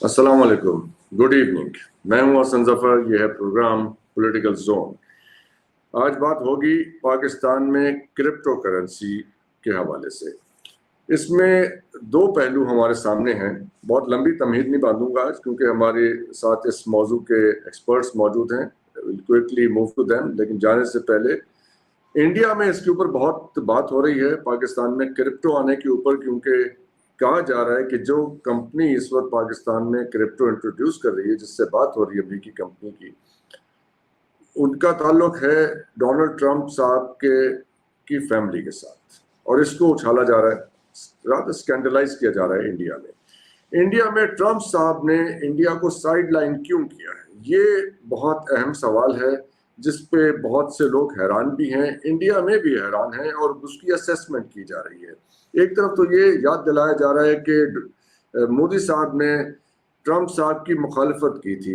अस्सलाम वालेकुम, good evening. मैं हूं हसन जफर, यह है प्रोग्राम पॉलिटिकल जोन। आज बात होगी पाकिस्तान में क्रिप्टो करेंसी के हवाले से। इसमें दो पहलू हमारे सामने हैं। बहुत लंबी तमहीद नहीं बांधूंगा आज, क्योंकि हमारे साथ इस मौजू के एक्सपर्ट्स मौजूद हैं। Quickly move to them. लेकिन जाने से पहले, इंडिया में इसके ऊपर बहुत बात हो रही है, पाकिस्तान में क्रिप्टो आने के ऊपर, क्योंकि कहा जा रहा है कि जो कंपनी इस वक्त पाकिस्तान में क्रिप्टो इंट्रोड्यूस कर रही है, जिससे बात हो रही है अमेरिकी कंपनी उनका ताल्लुक है डोनाल्ड ट्रंप साहब की फैमिली के साथ, और इसको उछाला जा रहा है, रात स्कैंडलाइज किया जा रहा है इंडिया में ट्रंप साहब ने इंडिया को साइड लाइन क्यों किया है, ये बहुत अहम सवाल है, जिस पे बहुत से लोग हैरान भी हैं, इंडिया में भी हैरान हैं, और उसकी असेसमेंट की जा रही है। एक तरफ तो ये याद दिलाया जा रहा है कि मोदी साहब ने ट्रंप साहब की मुखालफत की थी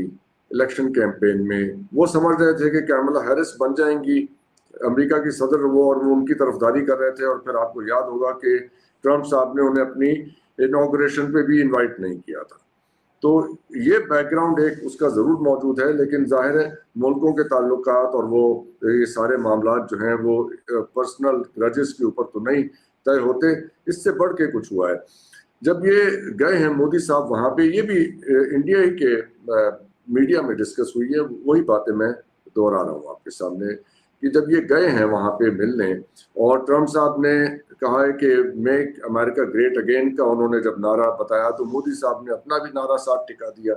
इलेक्शन कैंपेन में। वो समझ रहे थे कि कैमला हैरिस बन जाएंगी अमेरिका की सदर, और वो उनकी तरफदारी कर रहे थे। और फिर आपको याद होगा कि ट्रंप साहब ने उन्हें अपनी इनॉग्रेशन पे भी इनवाइट नहीं किया था। तो ये बैकग्राउंड एक उसका जरूर मौजूद है, लेकिन जाहिर है मुल्कों के ताल्लुकात और वो ये सारे मामला जो हैं वो पर्सनल ग्रजेस के ऊपर तो नहीं तय होते। इससे बढ़ के कुछ हुआ है। जब ये गए हैं मोदी साहब वहां पे, ये भी इंडिया ही के मीडिया में डिस्कस हुई है, वही बातें मैं दोहरा रहा हूँ आपके सामने कि जब ये गए हैं वहां पे मिलने, और ट्रंप साहब ने कहा है कि मेक अमेरिका ग्रेट अगेन का उन्होंने जब नारा बताया, तो मोदी साहब ने अपना भी नारा साथ टिका दिया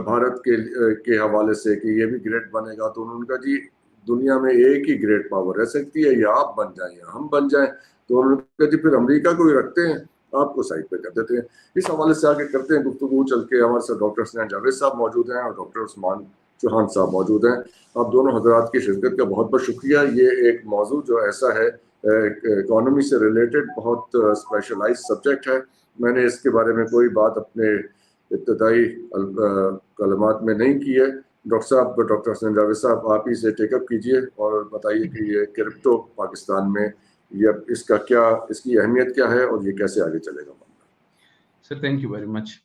भारत के हवाले से कि ये भी ग्रेट बनेगा। तो उन्होंने कहा जी, दुनिया में एक ही ग्रेट पावर रह सकती है, या आप बन जाए या हम बन जाए। तो उन्होंने कहा जी, फिर अमेरिका को ही रखते हैं, आपको साइड पे कर देते हैं। इस हवाले से आगे करते हैं गुफ्तगू। चल के हमारे साथ डॉक्टर स्नेहा जावेद साहब मौजूद हैं और डॉक्टर उस्मान चौहान साहब मौजूद हैं। आप दोनों हजरात की शिरकत का बहुत बहुत शुक्रिया। ये एक मौजू जो ऐसा है, इकोनॉमी से रिलेटेड बहुत स्पेशलाइज सब्जेक्ट है। मैंने इसके बारे में कोई बात अपने इब्तदाई कलमात में नहीं की है। डॉक्टर साहब, डॉक्टर हसन जावेद साहब, आप ही से टेकअप कीजिए और बताइए कि ये क्रिप्टो पाकिस्तान में, ये इसका क्या, इसकी अहमियत क्या है और ये कैसे आगे चलेगा। Sir thank you very much.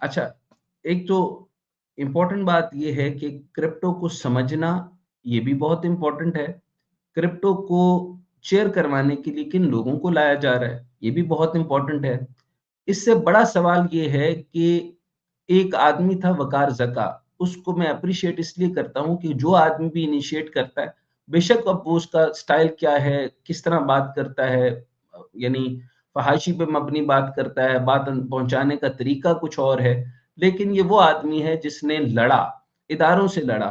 अच्छा, एक तो इम्पोर्टेंट बात ये है कि क्रिप्टो को समझना ये भी बहुत इम्पोर्टेंट है। क्रिप्टो को शेयर करवाने के लिए किन लोगों को लाया जा रहा है, ये भी बहुत इम्पोर्टेंट है। इससे बड़ा सवाल ये है कि एक आदमी था वकार ज़का, उसको मैं अप्रिशिएट इसलिए करता हूँ कि जो आदमी भी इनिशिएट करता है, बेशक अब वो उसका स्टाइल क्या है, किस तरह बात करता है, यानी फहाशी पे मबनी बात करता है, बात पहुंचाने का तरीका कुछ और है, लेकिन ये वो आदमी है जिसने लड़ा, इदारों से लड़ा,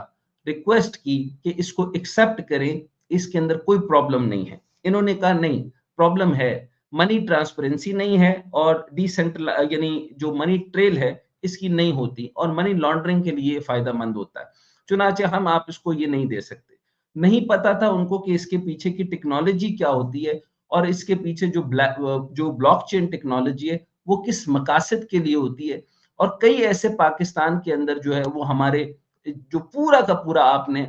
रिक्वेस्ट की कि इसको एक्सेप्ट करें, इसके अंदर कोई प्रॉब्लम नहीं है। इन्होंने कहा नहीं, प्रॉब्लम है, मनी ट्रांसपेरेंसी नहीं है, और डिसेंट्रल यानी जो मनी ट्रेल है इसकी नहीं होती, और मनी लॉन्ड्रिंग के लिए फायदेमंद होता है। चुनाचे हम आप इसको ये नहीं दे सकते। नहीं पता था उनको कि इसके पीछे की टेक्नोलॉजी क्या होती है, और इसके पीछे जो ब्लॉकचेन टेक्नोलॉजी है वो किस मकासद के लिए होती है। और कई ऐसे पाकिस्तान के अंदर जो है वो हमारे जो पूरा का पूरा आपने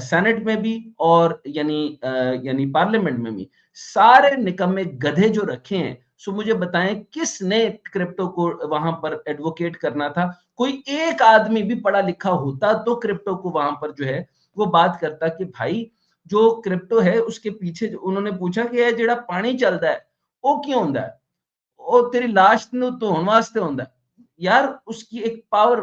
सेनेट में भी और यानी पार्लियामेंट में भी सारे निकम्मे गधे जो रखे हैं। सो मुझे बताएं किसने क्रिप्टो को वहां पर एडवोकेट करना था। कोई एक आदमी भी पढ़ा लिखा होता तो क्रिप्टो को वहां पर जो है वो बात करता कि भाई जो क्रिप्टो है उसके पीछे उन्होंने पूछा कि ये जेड़ा पानी चलता है वो क्यों होता है, वो तेरी लाश नु धोने वास्ते होता है यार, उसकी एक पावर,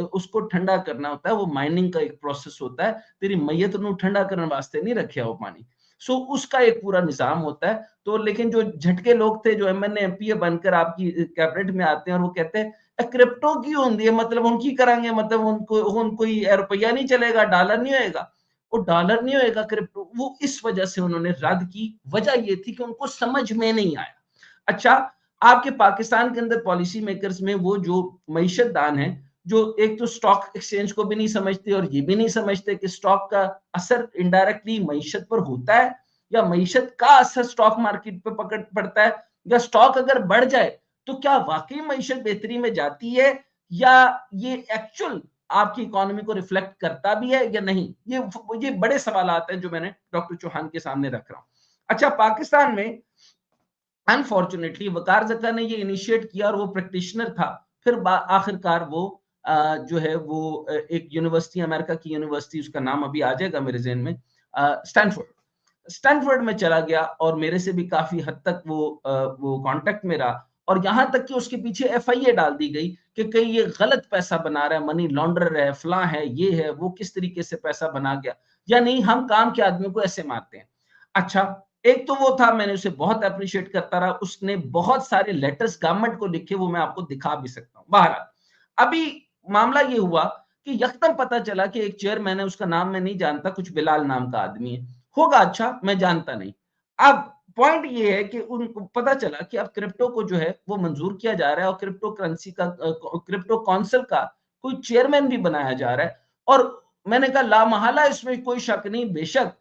उसको ठंडा करना होता है, वो माइनिंग का एक प्रोसेस होता है, तेरी मैयत नु ठंडा करने वास्ते नहीं रखा वो पानी। सो उसका एक पूरा निजाम होता है। तो लेकिन जो झटके लोग थे जो एमएनए एमपीए बनकर आपकी कैबिनेट में आते हैं और वो कहते हैं क्रिप्टो क्यों होती है, मतलब हम की करांगे, मतलब उनको कोई रुपया नहीं चलेगा, डॉलर नहीं होएगा, वो डॉलर नहीं होएगा क्रिप्टो। वो इस वजह से उन्होंने रद्द की। वजह ये थी कि उनको समझ में नहीं आया। अच्छा, आपके पाकिस्तान के अंदर पॉलिसी मेकर्स में वो जो मईशत दान है, जो एक तो स्टॉक एक्सचेंज को भी नहीं समझते और ये भी नहीं समझते कि स्टॉक का असर इनडायरेक्टली मईशत पर होता है, या मईशत का असर स्टॉक मार्केट पे पकड़ पड़ता है, या स्टॉक अगर बढ़ जाए तो क्या वाकई मईशत बेहतरी में जाती है, या ये एक्चुअल आपकी इकोनॉमी को रिफ्लेक्ट करता भी है या नहीं। ये बड़े सवाल आते हैं जो मैंने डॉक्टर चौहान के सामने रख रहा हूं। अच्छा, पाकिस्तान में अनफॉर्चुनेटली वकार ज़का ने ये इनिशिएट किया और वो प्रैक्टिशनर था, फिर आखिरकार वो जो है वो एक यूनिवर्सिटी, अमेरिका की यूनिवर्सिटी, उसका नाम अभी आ जाएगा मेरे ज़हन में, स्टैनफोर्ड में चला गया और मेरे से भी काफी हद तक वो कांटेक्ट में रहा, और यहां तक कि उसके पीछे एफआईए डाल दी गई कि कहीं ये गलत पैसा बना रहा है, मनी लॉन्डर है, फलां है, ये है, वो किस तरीके से पैसा बना गया, या नहीं हम काम के आदमी को ऐसे मारते हैं। अच्छा, एक तो वो था, मैंने उसे बहुत अप्रिशिएट करता रहा, उसने बहुत सारे लेटर्स गवर्नमेंट को लिखे, वो मैं आपको दिखा भी सकता हूँ। बहरहाल अभी मामला ये हुआ कि यकदम पता चला कि एक चेयरमैन है, उसका नाम मैं नहीं जानता, कुछ बिलाल नाम का आदमी है, होगा अच्छा, मैं जानता नहीं। अब पॉइंट ये है कि उनको पता चला कि अब क्रिप्टो को जो है वो मंजूर किया जा रहा है, और क्रिप्टो करेंसी का क्रिप्टो काउंसिल का कोई चेयरमैन भी बनाया जा रहा है। और मैंने कहा लामहला इसमें कोई शक नहीं, बेशक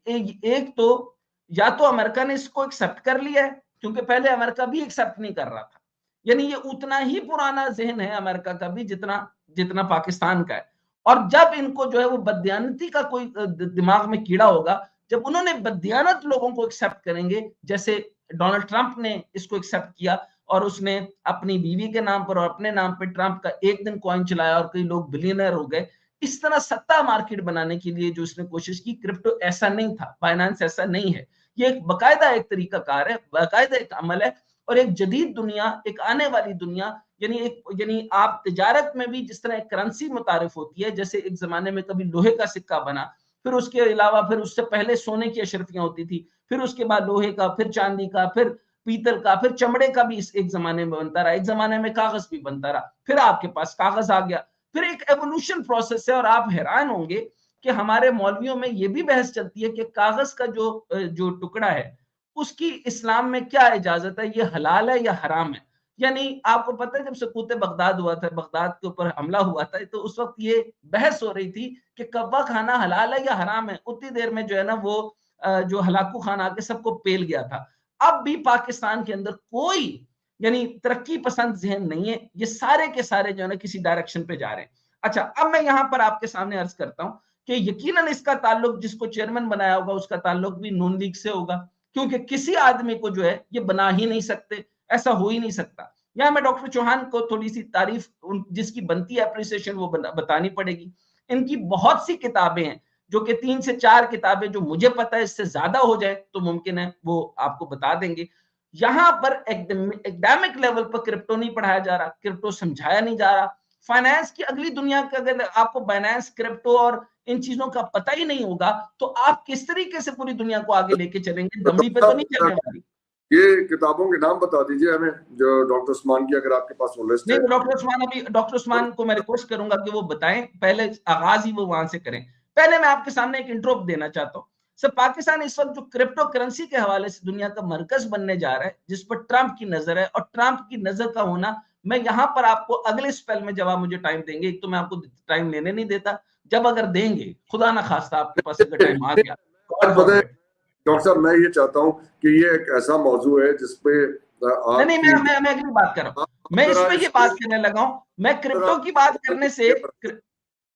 एक तो या तो अमेरिका ने इसको एक्सेप्ट कर लिया है, क्योंकि पहले अमेरिका भी एक्सेप्ट नहीं कर रहा था, यानी ये उतना ही पुराना जहन है अमेरिका का भी जितना जितना पाकिस्तान का है। और जब इनको जो है वो बदयानती का कोई दिमाग में कीड़ा होगा, जब उन्होंने बदयानत लोगों को एक्सेप्ट करेंगे, जैसे डोनाल्ड ट्रंप ने इसको एक्सेप्ट किया और उसने अपनी बीवी के नाम पर और अपने नाम पर ट्रंप का एक दिन कॉइन चलाया और कई लोग बिलियनर हो गए, इस तरह सत्ता मार्केट बनाने के लिए जो इसने कोशिश की, क्रिप्टो ऐसा नहीं था, फाइनेंस ऐसा नहीं है, ये एक बकायदा एक तरीका कार है, बकायदा एक अमल है, और एक जदीद दुनिया, एक आने वाली दुनिया, यानी आप तिजारत में भी जिस तरह एक करेंसी मुतारिफ होती है, जैसे एक जमाने में कभी लोहे का सिक्का बना, फिर उसके अलावा फिर उससे पहले सोने की अशरफियां होती थी, फिर उसके बाद लोहे का, फिर चांदी का, फिर पीतल का, फिर चमड़े का भी एक जमाने में बनता रहा, एक जमाने में कागज भी बनता रहा, फिर आपके पास कागज आ गया, फिर एक एवोल्यूशन प्रोसेस है। और आप हैरान होंगे कि हमारे मौलवियों में ये भी बहस चलती है कि कागज का जो टुकड़ा है उसकी इस्लाम में क्या इजाजत है, ये हलाल है या हराम है। यानी आपको पता है जब सकूत बगदाद हुआ था, बगदाद के ऊपर हमला हुआ था, तो उस वक्त ये बहस हो रही थी कि कब्बा खाना हलाल है या हराम है। उतनी देर में जो है ना वो जो हलाकू खान आके सबको पेल गया था। अब भी पाकिस्तान के अंदर कोई यानी तरक्की पसंद जहन नहीं है, ये सारे के सारे जो है ना किसी डायरेक्शन पे जा रहे हैं। अच्छा, अब मैं यहाँ पर आपके सामने अर्ज करता हूँ कि यकीनन इसका ताल्लुक जिसको चेयरमैन बनाया होगा उसका ताल्लुक भी नून लीग से होगा, क्योंकि किसी आदमी को जो है ये बना ही नहीं सकते, ऐसा हो ही नहीं सकता। यहाँ मैं डॉक्टर चौहान को थोड़ी सी तारीफ जिसकी बनती है अप्रिसिएशन वो बतानी पड़ेगी। इनकी बहुत सी किताबें हैं, जो कि 3 से 4 किताबें जो मुझे पता है इससे ज्यादा हो जाए तो मुमकिन है वो आपको बता देंगे। यहाँ पर एकेडमिक लेवल पर क्रिप्टो नहीं पढ़ाया जा रहा, क्रिप्टो समझाया नहीं जा रहा। फाइनेंस की अगली दुनिया का अगर आपको बाइनेंस, क्रिप्टो और इन चीजों का पता ही नहीं होगा तो आप किस तरीके से पूरी दुनिया को आगे लेके चलेंगे, दमड़ी पे तो नहीं चलने वाली। ये किताबों के नाम बता दीजिए हमें, जो डॉक्टर उस्मान की, अगर आपके पास वो लिस्ट है। नहीं, डॉक्टर उस्मान को मैं रिक्वेस्ट करूंगा कि वो बताएं, पहले आगाज ही वो वहां से करें। पहले मैं आपके सामने एक इंट्रो देना चाहता हूँ। सर, पाकिस्तान इस वक्त जो क्रिप्टो करेंसी के हवाले से दुनिया का मरकज बनने जा रहा है, जिस पर ट्रंप की नजर है, और ट्रंप की नजर का होना, मैं यहाँ पर आपको अगले स्पेल में जवाब मुझे टाइम देंगे, एक तो मैं आपको टाइम लेने नहीं देता, जब अगर देंगे खुदा ना खास्ता आपके पास अगर टाइम आ गया बात पता है डॉक्टर साहब, मैं ये चाहता हूँ कि ये एक ऐसा मौजू है जिसपे नहीं, मैं अगली बात कर रहा हूँ, मैं इसमें ये बात करने लगा हूँ, मैं क्रिप्टो की बात करने से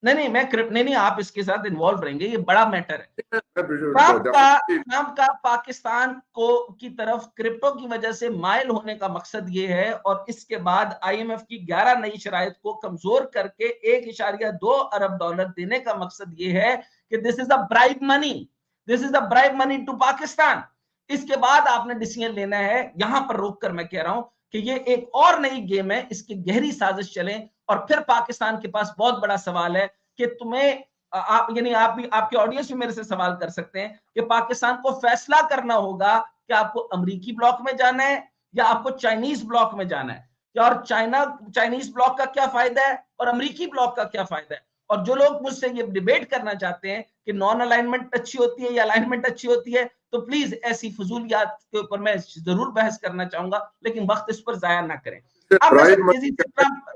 नहीं, आप इसके साथ इन्वॉल्व रहेंगे, ये बड़ा मैटर है। ट्रंप का पाकिस्तान को की तरफ क्रिप्टो की वजह से माइल होने का मकसद ये है, और इसके बाद आईएमएफ की 11 नई शराइत को कमजोर करके 1.2 अरब डॉलर देने का मकसद ये है कि this is a bribe money, this is a bribe money to Pakistan. इसके बाद आपने डिसीजन लेना है, यहां पर रोक कर मैं कह रहा हूं कि ये एक और नई गेम है, इसकी गहरी साजिश चले, और फिर पाकिस्तान के पास बहुत बड़ा सवाल है कि तुम्हें आप यानी आप भी, आपके ऑडियंस भी मेरे से सवाल कर सकते हैं कि पाकिस्तान को फैसला करना होगा कि आपको अमेरिकी ब्लॉक में जाना है या आपको चाइनीज ब्लॉक में जाना है, और चाइनीज ब्लॉक का क्या फायदा है और अमेरिकी ब्लॉक का क्या फायदा है। और जो लोग मुझसे ये डिबेट करना चाहते हैं कि नॉन अलाइनमेंट अच्छी होती है या अलाइनमेंट अच्छी होती है, तो प्लीज ऐसी फजूलियात के ऊपर मैं जरूर बहस करना चाहूंगा, लेकिन वक्त इस पर जाया ना करें। अब तेजी से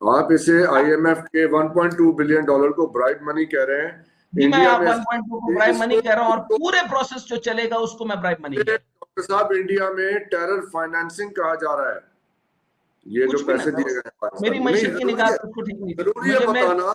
आप इसे आईएमएफ के 1.2 बिलियन डॉलर को ब्राइब मनी कह रहे हैं। इंडिया में 1.2 को ब्राइब मनी कह रहा हूं, और पूरे प्रोसेस जो चलेगा उसको मैं ब्राइब मनी कह रहा हूं। डॉक्टर साहब, इंडिया में टेरर फाइनेंसिंग कहा जा रहा है, ये जो पैसे दिए गए हैं मेरी मशीन की निगाह से उसको ठीक नहीं, जरूरी है बताना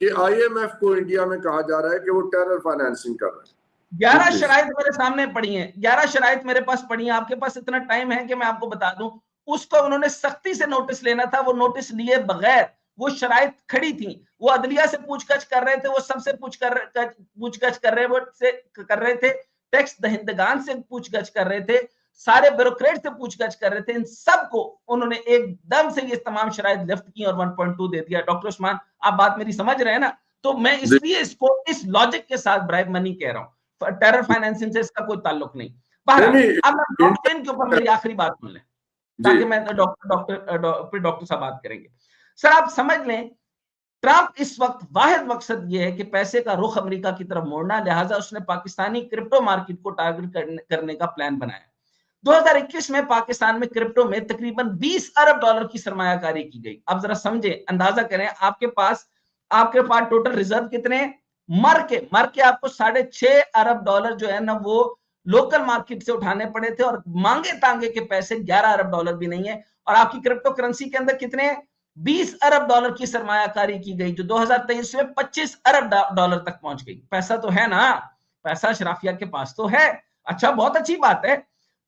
कि आईएमएफ को इंडिया में कहा जा रहा है कि वो टेरर फाइनेंसिंग कर रहा है। 11 शराइत मेरे सामने पड़ी हैं, 11 शराइत मेरे पास पड़ी हैं, आपके पास इतना टाइम है कि मैं आपको बता दूं उसको उन्होंने सख्ती से नोटिस लेना था, वो नोटिस लिए बगैर, वो शराइत खड़ी थी, वो अदलिया से पूछताछ कर रहे थे, वो सबसे पूछताछ कर रहे थे, टैक्स दहिंदगान से पूछताछ कर रहे थे, सारे ब्यूरोक्रेट से पूछताछ कर रहे थे, इन सबको उन्होंने एकदम से ये तमाम शराइत लिफ्ट की और 1.2 दे दिया। डॉक्टर उस्मान, आप बात मेरी समझ रहे हैं ना? तो मैं इसलिए इसको इस लॉजिक के साथ ब्राइब मनी कह रहा हूं, टेरर फाइनेंसिंग से इसका कोई ताल्लुक नहीं। बहरहाल अब ब्लॉकचेन के ऊपर मेरी आखिरी बात सुन लें, ताकि मैं डॉक्टर साहब बात करेंगे। सर आप समझ लें, ट्रंप इस वक्त वाहिद मकसद यह है कि पैसे का रुख अमेरिका की तरफ मोड़ना, लिहाजा उसने पाकिस्तानी क्रिप्टो मार्केट को टारगेट करने का प्लान बनाया। 2021 में पाकिस्तान में क्रिप्टो में तकरीबन 20 अरब डॉलर की सरमायाकारी की गई। अब जरा समझे, अंदाजा करें, आपके पास टोटल रिजर्व कितने हैं? मर के आपको 6.5 अरब डॉलर जो है ना वो लोकल मार्केट से उठाने पड़े थे, और मांगे तांगे के पैसे 11 अरब डॉलर भी नहीं है। और आपकी क्रिप्टो करेंसी के अंदर कितने 20 अरब डॉलर की सरमायाकारी की गई, जो 2023 में 25 अरब डॉलर तक पहुंच गई। पैसा तो है ना, पैसा अशराफिया के पास तो है। अच्छा, बहुत अच्छी बात है।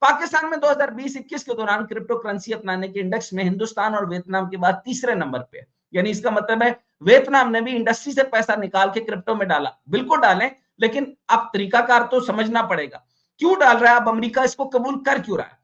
पाकिस्तान में 2020-21 के दौरान क्रिप्टो करेंसी अपनाने के इंडेक्स में हिंदुस्तान और वियतनाम के बाद तीसरे नंबर पे है। यानी इसका मतलब है वियतनाम ने भी इंडस्ट्री से पैसा निकाल के क्रिप्टो में डाला। बिल्कुल डालें, लेकिन अब तरीकाकार तो समझना पड़ेगा, क्यों डाल रहा है, अब अमेरिका इसको कबूल कर क्यों रहा है।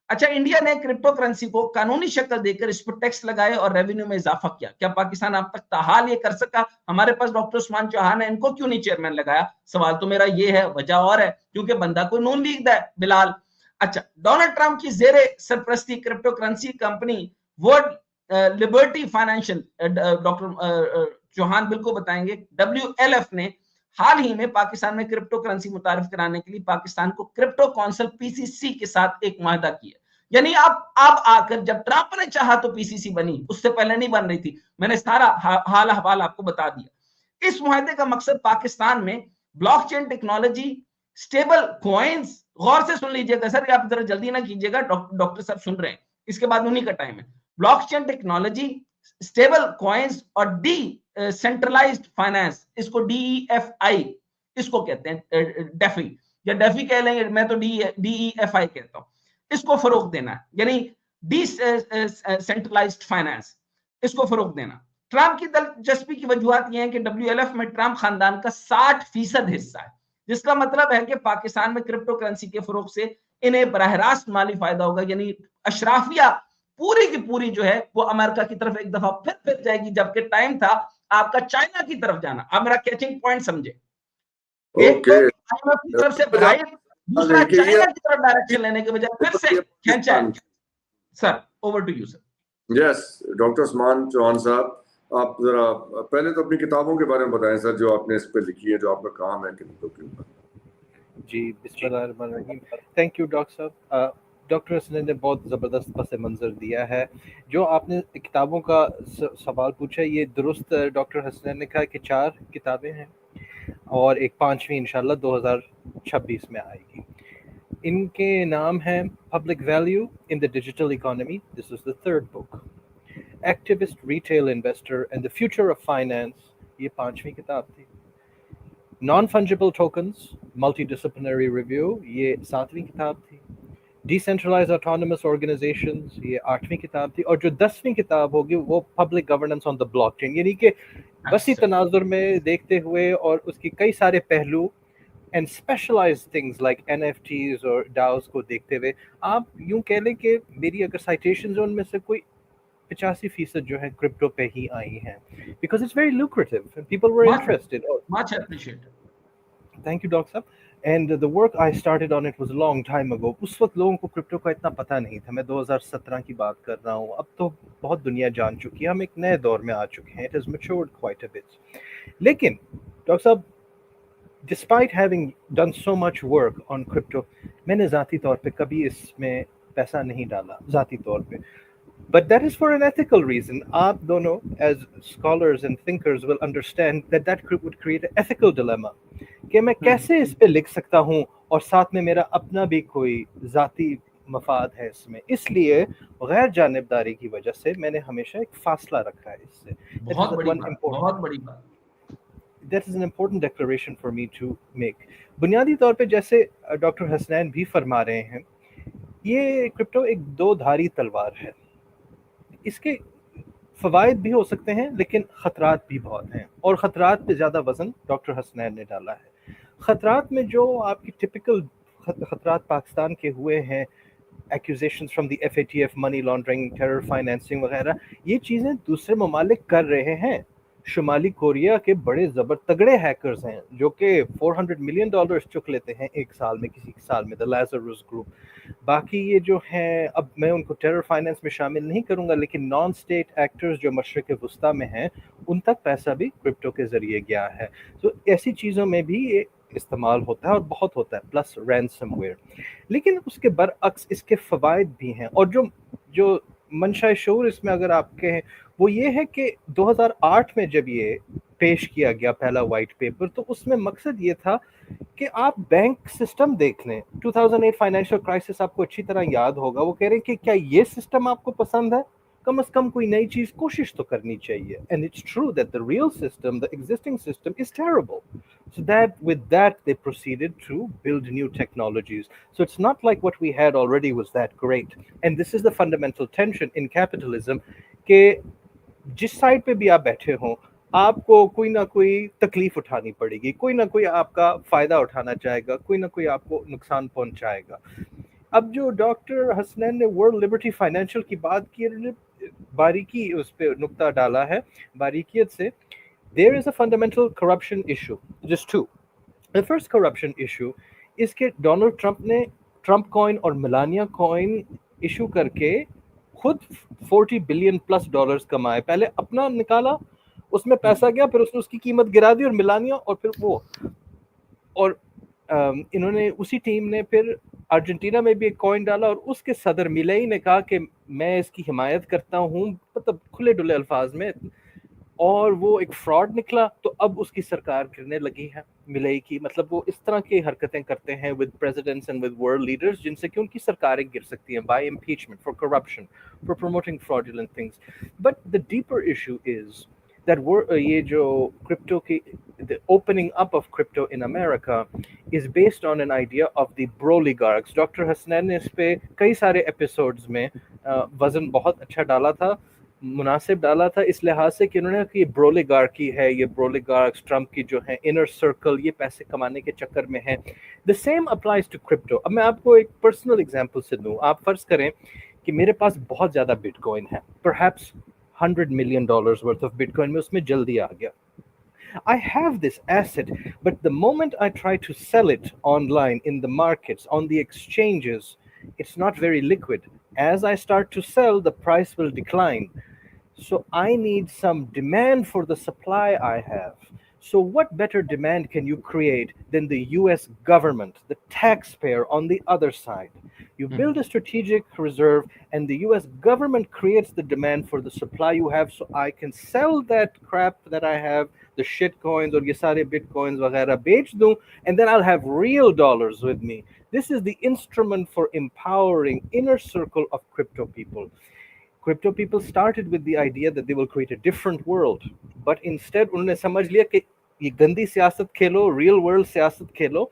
अच्छा, इंडिया ने क्रिप्टो करेंसी को कानूनी शक्ल देकर इस पर टैक्स लगाए और रेवेन्यू में इजाफा किया। क्या पाकिस्तान अब तक ताहाल ये कर सका? हमारे पास डॉक्टर उस्मान चौहान है, इनको क्यों नहीं चेयरमैन लगाया? सवाल तो मेरा ये है, वजह और है, क्योंकि बंदा कोई नून लीग दा है, बिलाल। अच्छा, डोनाल्ड ट्रंप की जेरे सरपरस्ती cryptocurrency company World Liberty Financial, doctor Chauhan बिल्कुल बताएंगे, WLF ने हाल ही में पाकिस्तान में क्रिप्टो करेंसी मुतारिफ कराने के लिए पाकिस्तान को क्रिप्टो काउंसिल PCC के साथ एक माहदा किया। यानी आप आकर, जब ट्रंप ने चाहा तो PCC बनी, उससे पहले नहीं बन रही थी। मैंने सारा हाल अहवाल आपको बता दिया। इस मुआहदे का मकसद पाकिस्तान में ब्लॉकचेन टेक्नोलॉजी, स्टेबल कॉइन्स, गौर से सुन लीजिएगा सर, आप जरा जल्दी ना कीजिएगा, डॉक्टर साहब सुन रहे हैं, इसके बाद उन्हीं का टाइम है। ब्लॉकचेन टेक्नोलॉजी, स्टेबल कॉइन्स और सेंट्रलाइज्ड फाइनेंस, इसको DEFI इसको कहते हैं, डेफी या डेफी कह लेंगे, मैं तो DEFI कहता हूं। इसको फरोग देना, यानी डिसेंट्रलाइज्ड फाइनेंस, इसको फरोग देना। ट्रंप की दिलचस्पी की वजूहत यह है कि WLF में ट्रंप खानदान का 60% हिस्सा है, जिसका मतलब है कि पाकिस्तान में क्रिप्टो करेंसी के फरोग से इन्हें बराह रास्त माली फायदा होगा। यानी अशराफिया पूरी की पूरी जो है वो अमेरिका की तरफ एक दफा फिर जाएगी, जबकि टाइम था आपका चाइना की तरफ जाना। आप मेरा कैचिंग पॉइंट समझे, एक तो IMF की तरफ से भाई, दूसरा चाइना की तरफ डायरेक्शन लेने के बजाय फिर से खींचा है। Sir, over to you sir. Yes, doctor Usman Chauhan साहब, आप जरा पहले तो अपनी किताबों के बारे में बताएं सर, जो आपने इस पे लिखी है, जो आपका काम है क्रिप्टो के ऊपर। जी, बिस्मिल्लाहिर्रहमानिर्रहीम। थैंक यू डॉक्टर साहब। डॉक्टर हसनैन ने बहुत ज़बरदस्त पस मंज़र दिया है। जो आपने किताबों का सवाल पूछा, ये दुरुस्त डॉक्टर हसनैन ने कहा कि 4 किताबें हैं और एक 5वीं इंशाल्लाह 2026 में आएगी। इनके नाम हैं public value in the digital economy, this is the 3rd book. Activist retail investor and the future of finance, ये 5वीं किताब थी। Non fungible tokens, multidisciplinary review, ये 7वीं किताब थी। डिसेंट्रलाइज्ड ऑटोनमस ऑर्गेनाइजेशंस, ये 8वीं किताब थी। और जो 10वीं किताब होगी वो public governance on the blockchain, यानी कि वसी तनाजुर में देखते हुए और उसके कई सारे पहलू and specialized things like NFTs और DAOs को देखते हुए, आप यूं कह लें कि मेरी अगर साइटेशंस हैं उनमें से कोई 85% जो है क्रिप्टो पे ही आई हैं, because it's very lucrative and people were interested. Much appreciated. Thank you doctor साहब। And the work I started on it was a long time ago. उस वक्त लोगों को क्रिप्टो का इतना पता नहीं था। मैं 2017 की बात कर रहा हूँ। अब तो बहुत दुनिया जान चुकी है, हम एक नए दौर में आ चुके हैं। It has matured quite a bit. लेकिन डॉक्टर साहब, despite having done so much work on crypto, मैंने ज़ाती तौर पे कभी इसमें पैसा नहीं डाला ज़ाती तौर पे, but that is for an ethical reason. आप दोनों as scholars and thinkers will understand that would create an ethical dilemma कि मैं कैसे इस पे लिख सकता हूँ और साथ में मेरा अपना भी कोई ज़ाती मफाद है इसमें। इसलिए गैर जानिबदारी की वजह से मैंने हमेशा एक फासला रखा है इससे। बहुत बड़ी बात। That is an important declaration for me to make. बुनियादी तौर पे जैसे डॉक्टर हसनैन भी फरमा रहे हैं, ये क्रिप्टो एक दो धारी तलवार है। इसके फ़वाइद भी हो सकते हैं लेकिन ख़तरात भी बहुत हैं, और ख़तरात पे ज़्यादा वज़न डॉक्टर हसनैन ने डाला है। ख़तरात में जो आपकी टिपिकल ख़तरात पाकिस्तान के हुए हैं, accusations from the FATF, money laundering, terror financing वगैरह, ये चीज़ें दूसरे ममालिक कर रहे हैं। शुमाली कोरिया के बड़े तगड़े हैकर्स हैं जो कि $400 मिलियन चुक लेते हैं एक साल में, किसी साल में, द लाज़रस ग्रुप। बाकी ये जो हैं, अब मैं उनको टेरर फाइनेंस में शामिल नहीं करूंगा, लेकिन नॉन स्टेट एक्टर्स जो मशरिक वस्ता में हैं, उन तक पैसा भी क्रिप्टो के ज़रिए गया है। तो ऐसी चीज़ों में भी ये इस्तेमाल होता है और बहुत होता है, प्लस रैंसमवेयर। लेकिन उसके बरअक्स इसके फ़वाइद भी हैं, और जो मंशा शऊर इसमें अगर आप कहें, वो ये है कि 2008 में जब ये पेश किया गया पहला वाइट पेपर, तो उसमें मकसद ये था कि आप बैंक सिस्टम देख लें। 2008 फाइनेंशियल क्राइसिस आपको अच्छी तरह याद होगा। वो कह रहे हैं कि क्या ये सिस्टम आपको पसंद है, कम से कम कोई नई चीज कोशिश तो करनी चाहिए। And it's true that the real system, the existing system is terrible. So that with that they proceeded to build new technologies. So it's not like what we had already was that great. And this is the fundamental tension in capitalism, कि जिस side पे भी आप बैठे हों, आपको कोई ना कोई तकलीफ उठानी पड़ेगी, कोई ना कोई आपका फायदा उठाना चाहेगा, कोई ना कोई आपको नुकसान पहुंचाएगा। अब जो डॉक्टर हसनैन ने वर्ल्ड लिबर्टी फाइनेंशियल की बात की, बारीकी उस पर नुक्ता डाला है बारीकियत से। There is a fundamental corruption issue. Just two. The first corruption issue is कि डोनाल्ड ट्रंप ने ट्रंप कॉइन और मिलानिया कॉइन इशू करके खुद $40 बिलियन प्लस कमाए। पहले अपना निकाला, उसमें पैसा गया, फिर उसने उसकी कीमत गिरा दी, और मिलानिया, और फिर वो, और इन्होंने उसी टीम ने फिर अर्जेंटीना में भी एक कॉइन डाला, और उसके सदर मिलेई ने कहा कि मैं इसकी हिमायत करता हूँ, मतलब खुले डुले अल्फाज में, और वो एक फ्रॉड निकला। तो अब उसकी सरकार गिरने लगी है मिलेई की। मतलब वो इस तरह की हरकतें करते हैं with presidents and with world leaders, जिनसे कि उनकी सरकारें गिर सकती हैं by impeachment, for corruption, for promoting fraudulent things. But the deeper issue is that ये जो क्रिप्टो की the opening up of crypto in America is based on an idea of the broligarchs. Doctor Hasnain ने इस पे कई सारे episodes में वजन बहुत अच्छा डाला था, मुनासिब डाला था, इस लिहाज से कि उन्होंने कि ब्रोलिगार्की है, ये ब्रोलिगार्क्स ट्रंप की जो है इनर सर्कल, ये पैसे कमाने के चक्कर में है। The same applies to crypto. अब मैं आपको एक पर्सनल एग्जांपल से दूं। आप फर्ज करें कि मेरे पास बहुत ज़्यादा बिटकॉइन है, perhaps $100 million worth of Bitcoin, में उसमें जल्दी आ गया। I have this asset, but the moment I try to sell it online in the markets, on the exchanges, it's not very liquid. As I start to sell, the price will decline. So I need some demand for the supply I have. So what better demand can you create than the US government, the taxpayer on the other side? You build a strategic reserve, and the US government creates the demand for the supply you have, so I can sell that crap that I have, the shit coins or ye sare bitcoins वगैरह बेच दूं, and then I'll have real dollars with me. This is the instrument for empowering inner circle of crypto people. Crypto people started with the idea that they will create a different world, but instead उन्होंने समझ लिया कि ये गंदी सियासत खेलो, real world सियासत खेलो,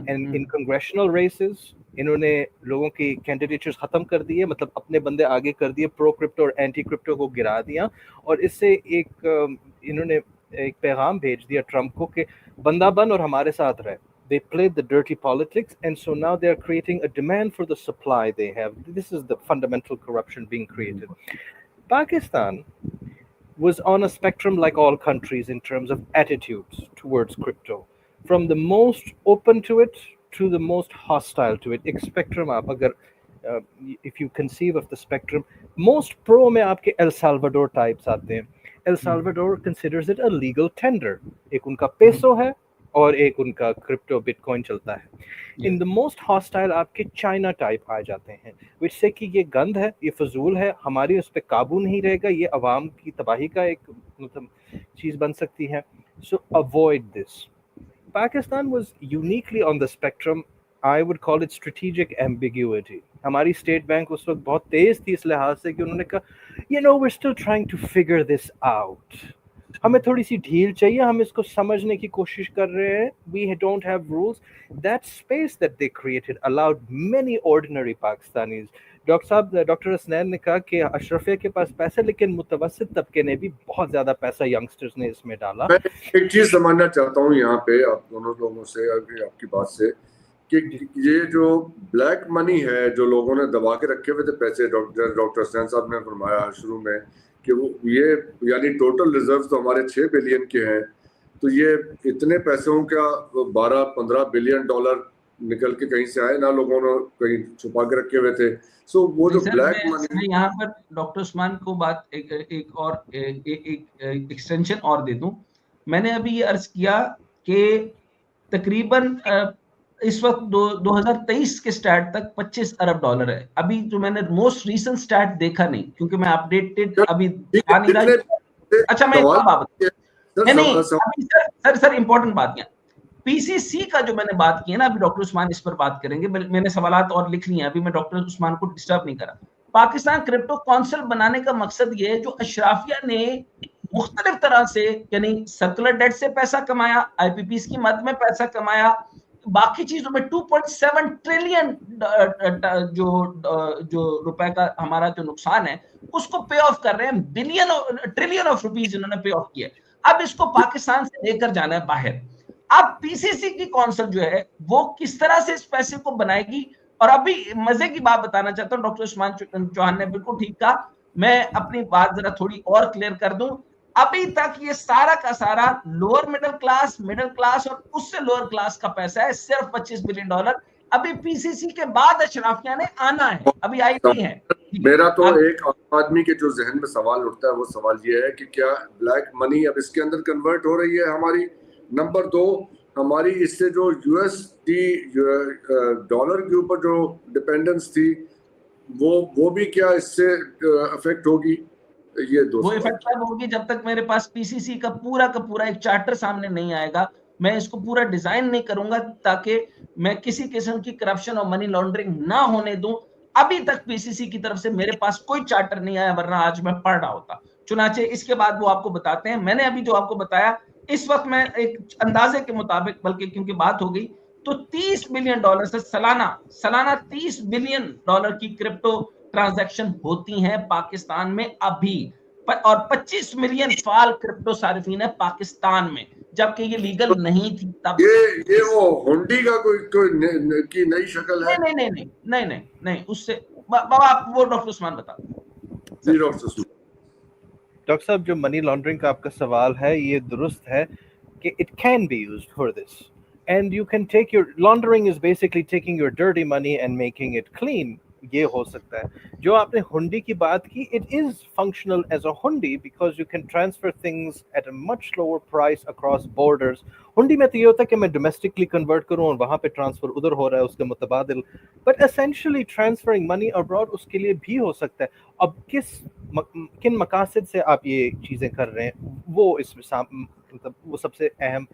and in congressional races इन्होंने लोगों की कैंडिडेचर्स खत्म कर दिए, मतलब अपने बंदे आगे कर दिए, प्रो क्रिप्टो और एंटी क्रिप्टो को गिरा दिया, और इससे एक इन्होंने एक पैगाम भेज दिया ट्रंप को कि बंदा बन और हमारे साथ रहे। They played the dirty politics, and so now they're creating a demand for the supply they have. This is the fundamental corruption being created. Pakistan was on a spectrum like all countries in terms of attitudes towards crypto, from the most open to it to the most hostile to it. एक spectrum आप अगर if you conceive of the spectrum, most pro में आपके El Salvador types आते हैं। El Salvador considers it a legal tender. एक उनका peso है और एक उनका क्रिप्टो बिटकॉइन चलता है। इन द मोस्ट हॉस्टाइल आपके चाइना टाइप आ जाते हैं, विच से कि ये गंद है, ये फजूल है, हमारी उस पर काबू नहीं रहेगा, ये अवाम की तबाही का एक मतलब चीज़ बन सकती है। सो avoid this. Pakistan was uniquely on the spectrum, I would call it strategic ambiguity. हमारी स्टेट बैंक उस वक्त बहुत तेज़ थी इस लिहाज से कि उन्होंने कहा, you know, we are still trying to figure this out, हमें थोड़ी सी ढील चाहिए, हम इसको समझने की कोशिश कर रहे हैं, we don't have rules. That space that they created allowed many ordinary Pakistanis. Doctor साहब, डॉक्टर हसनैन ने कहा कि अशरफिया के पास पैसा है, लेकिन मुतवस्सित तबके ने भी बहुत ज्यादा पैसा यंगस्टर्स ने इसमें डाला। मैं एक चीज समझना चाहता हूँ यहाँ पे आप दोनों लोगों से, आपकी बात से, कि ये जो ब्लैक मनी है जो लोगों ने दबा के रखे हुए थे पैसे, डॉक्टर हसनैन साहब ने फरमाया शुरू में कि वो ये यानी टोटल रिजर्व तो हमारे 6 बिलियन के हैं, तो ये इतने पैसों का 12-15 बिलियन डॉलर निकल के कहीं से आए ना, लोगों ने कहीं छुपा के रखे हुए थे। सो वो जो ब्लैक मनी, मैं यहाँ पर डॉक्टर उस्मान को बात एक और एक एक्सटेंशन और दे दूं। मैंने अभी ये अर्ज किया कि तकरीबन इस वक्त 2023 के स्टार्ट तक 25 अरब डॉलर है। अभी जो मैंने मोस्ट रीसेंट स्टार्ट देखा नहीं, क्योंकि मैं अपडेटेड अभी आ नहीं रहा। अच्छा, मैं सर इंपॉर्टेंट बात क्या, पीसीसी का जो मैंने बात की है ना, अभी डॉक्टर उस्मान इस पर बात करेंगे, मैंने सवालात और लिख लिए हैं, अभी मैं डॉक्टर उस्मान को डिस्टर्ब नहीं करा। पाकिस्तान क्रिप्टो काउंसिल बनाने का मकसद ये है, जो अशराफिया ने मुख्तलिफ तरह से, यानी सर्कुलर डेट से पैसा कमाया, आईपीपीस की मद में पैसा कमाया, बाकी चीजों में 2.7 ट्रिलियन जो रुपए का हमारा जो नुकसान है उसको पे ऑफ कर रहे हैं, ट्रिलियन ऑफ रुपीज इन्होंने पे ऑफ किया। अब इसको पाकिस्तान से लेकर जाना है बाहर। अब पीसीसी की कौंसिल जो है वो किस तरह से इस पैसे को बनाएगी। और अभी मजे की बात बताना चाहता हूँ, डॉक्टर उस्मान चौहान ने बिल्कुल ठीक कहा, मैं अपनी बात जरा थोड़ी और क्लियर कर दूं। अभी तक ये सारा का सारा लोअर मिडिल क्लास और उससे लोअर क्लास का पैसा है, सिर्फ 25 बिलियन डॉलर। अभी पीसीसी के बाद अशराफिया ने आना है, अभी आई नहीं है। मेरा तो एक आदमी के जो जहन में सवाल उठता है वो सवाल ये है कि क्या ब्लैक मनी अब इसके अंदर कन्वर्ट हो रही है हमारी। नंबर 2, हमारी इससे जो यूएसडी डॉलर के ऊपर जो डिपेंडेंस थी वो भी क्या इससे अफेक्ट होगी। ये दो वो इफेक्ट तब होगी जब तक मेरे पास पीसीसी का पूरा एक चार्टर सामने नहीं आएगा। मैं इसको पूरा डिजाइन नहीं करूंगा ताकि मैं किसी किस्म की करप्शन और मनी लॉन्ड्रिंग ना होने दूं। अभी तक पीसीसी की तरफ से मेरे पास कोई चार्टर नहीं आया, वरना आज मैं पढ़ रहा होता। चुनाचे इसके बाद वो आपको बताते हैं। मैंने अभी जो आपको बताया, इस वक्त मैं एक अंदाजे के मुताबिक, बल्कि क्योंकि बात हो गई, तो 30 बिलियन डॉलर से सालाना 30 बिलियन डॉलर की क्रिप्टो ट्रांजैक्शन होती हैं पाकिस्तान में अभी, और 25 मिलियन फाल क्रिप्टो सारिफीन है पाकिस्तान में, जबकि ये लीगल नहीं थी तब। ये वो हुंडी का कोई की नई शक्ल है। नहीं, उससे आप वो डॉक्टर उस्मान बता। डॉक्टर साहब, जो मनी लॉन्ड्रिंग का आपका सवाल है ये दुरुस्त है कि it can be used for this, and you can take your laundering is basically taking your dirty money and making it clean. ये हो सकता है। जो आपने हुंडी की बात की, it is functional as a hundi because you can transfer things at a much lower price across borders. Hundi में तो ये होता है कि मैं डोमेस्टिकली कन्वर्ट करूं और वहां पे ट्रांसफर उधर हो रहा है उसके मुतबादिल, but essentially transferring money abroad उसके लिए भी हो सकता है। अब किन मकासद से आप ये चीज़ें कर रहे हैं वो मतलब वो सबसे अहम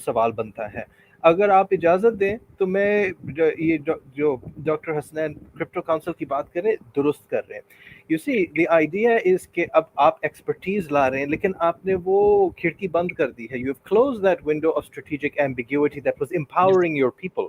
सवाल बनता है। अगर आप इजाज़त दें तो मैं ये जो डॉक्टर हसनैन क्रिप्टो काउंसिल की बात करें, दुरुस्त कर रहे हैं। You see the idea is कि अब आप एक्सपर्टीज ला रहे हैं, लेकिन आपने वो खिड़की बंद कर दी है। You have close that window of strategic ambiguity that was empowering your people.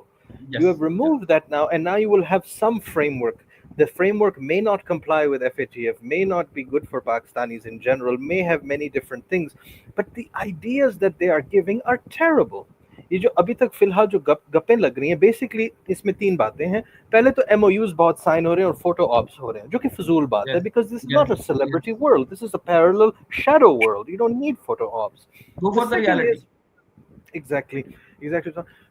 You have removed that now, and now you will have some framework. The framework may not comply with FATF, may not be good for Pakistanis in general, may have many different things, but the ideas that they are giving are terrible. ये जो अभी तक फिलहाल जो गप्पें लग रही हैं, basically इसमें 3 बातें हैं। पहले तो MOUs बहुत साइन हो रहे हैं और फोटो ऑप्स हो रहे हैं, जो कि फजूल बात है, because this is not a celebrity world, this is a parallel shadow world. You don't need photo ops. Go for the reality. Exactly.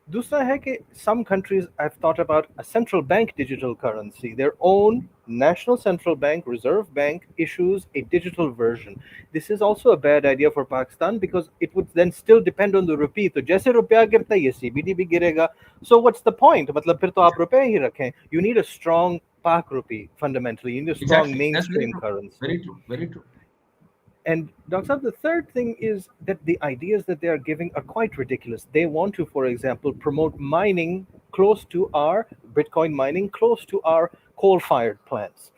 दूसरा है कि some countries have thought about a central bank digital currency. Their own national central bank, reserve bank, issues a digital version. This is also a bad idea for Pakistan because it would then still depend on the rupee. तो जैसे रुपया गिरता है ये CBD भी गिरेगा. So what's the point? मतलब फिर तो आप रुपया ही रखें. You need a strong Pak rupee fundamentally. You need a strong mainstream currency. Very true. And Dr. Saab, the third thing is that the ideas that they are giving are quite ridiculous. They want to, for example, promote mining close to our Bitcoin mining, close to our coal-fired plants.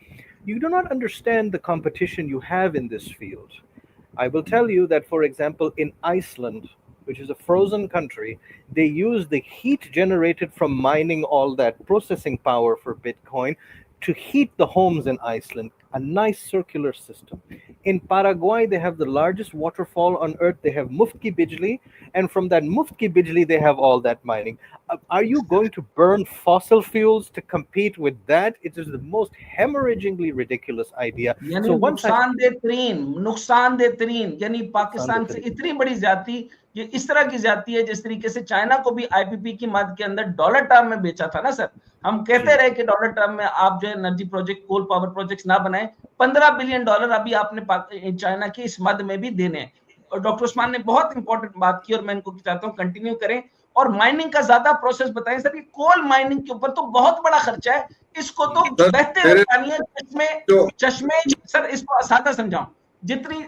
You do not understand the competition you have in this field. I will tell you that, for example, in Iceland, which is a frozen country, they use the heat generated from mining all that processing power for Bitcoin to heat the homes in Iceland. A nice circular system. In Paraguay, they have the largest waterfall on earth. They have Muft Ki Bijli, and from that Muft Ki Bijli, they have all that mining. Are you going to burn fossil fuels to compete with that? It is the most hemorrhagingly ridiculous idea. यानी So once I नुकसानदेह तरीन यानी पाकिस्तान से इतनी बड़ी ज्यादती, ये इस तरह की ज्यादती है जिस तरीके से चाइना को भी आईपीपी की मद के अंदर डॉलर टर्म में बेचा था ना सर। हम कहते रहे कि डॉलर टर्म में आप जो energy project, coal power projects ना बनाएं। $15 बिलियन अभी आपने चाइना की इस मद में भी देने हैं। और डॉक्टर उस्मान ने बहुत इंपॉर्टेंट बात की और मैं इनको चाहता हूँ कंटिन्यू करें। और माइनिंग का ज्यादा प्रोसेस बताएं सर। ये कोल माइनिंग के ऊपर तो बहुत बड़ा खर्चा है, इसको तो बहते हुए पानी है चश्मे सर। इसको सादा समझाऊं, जितनी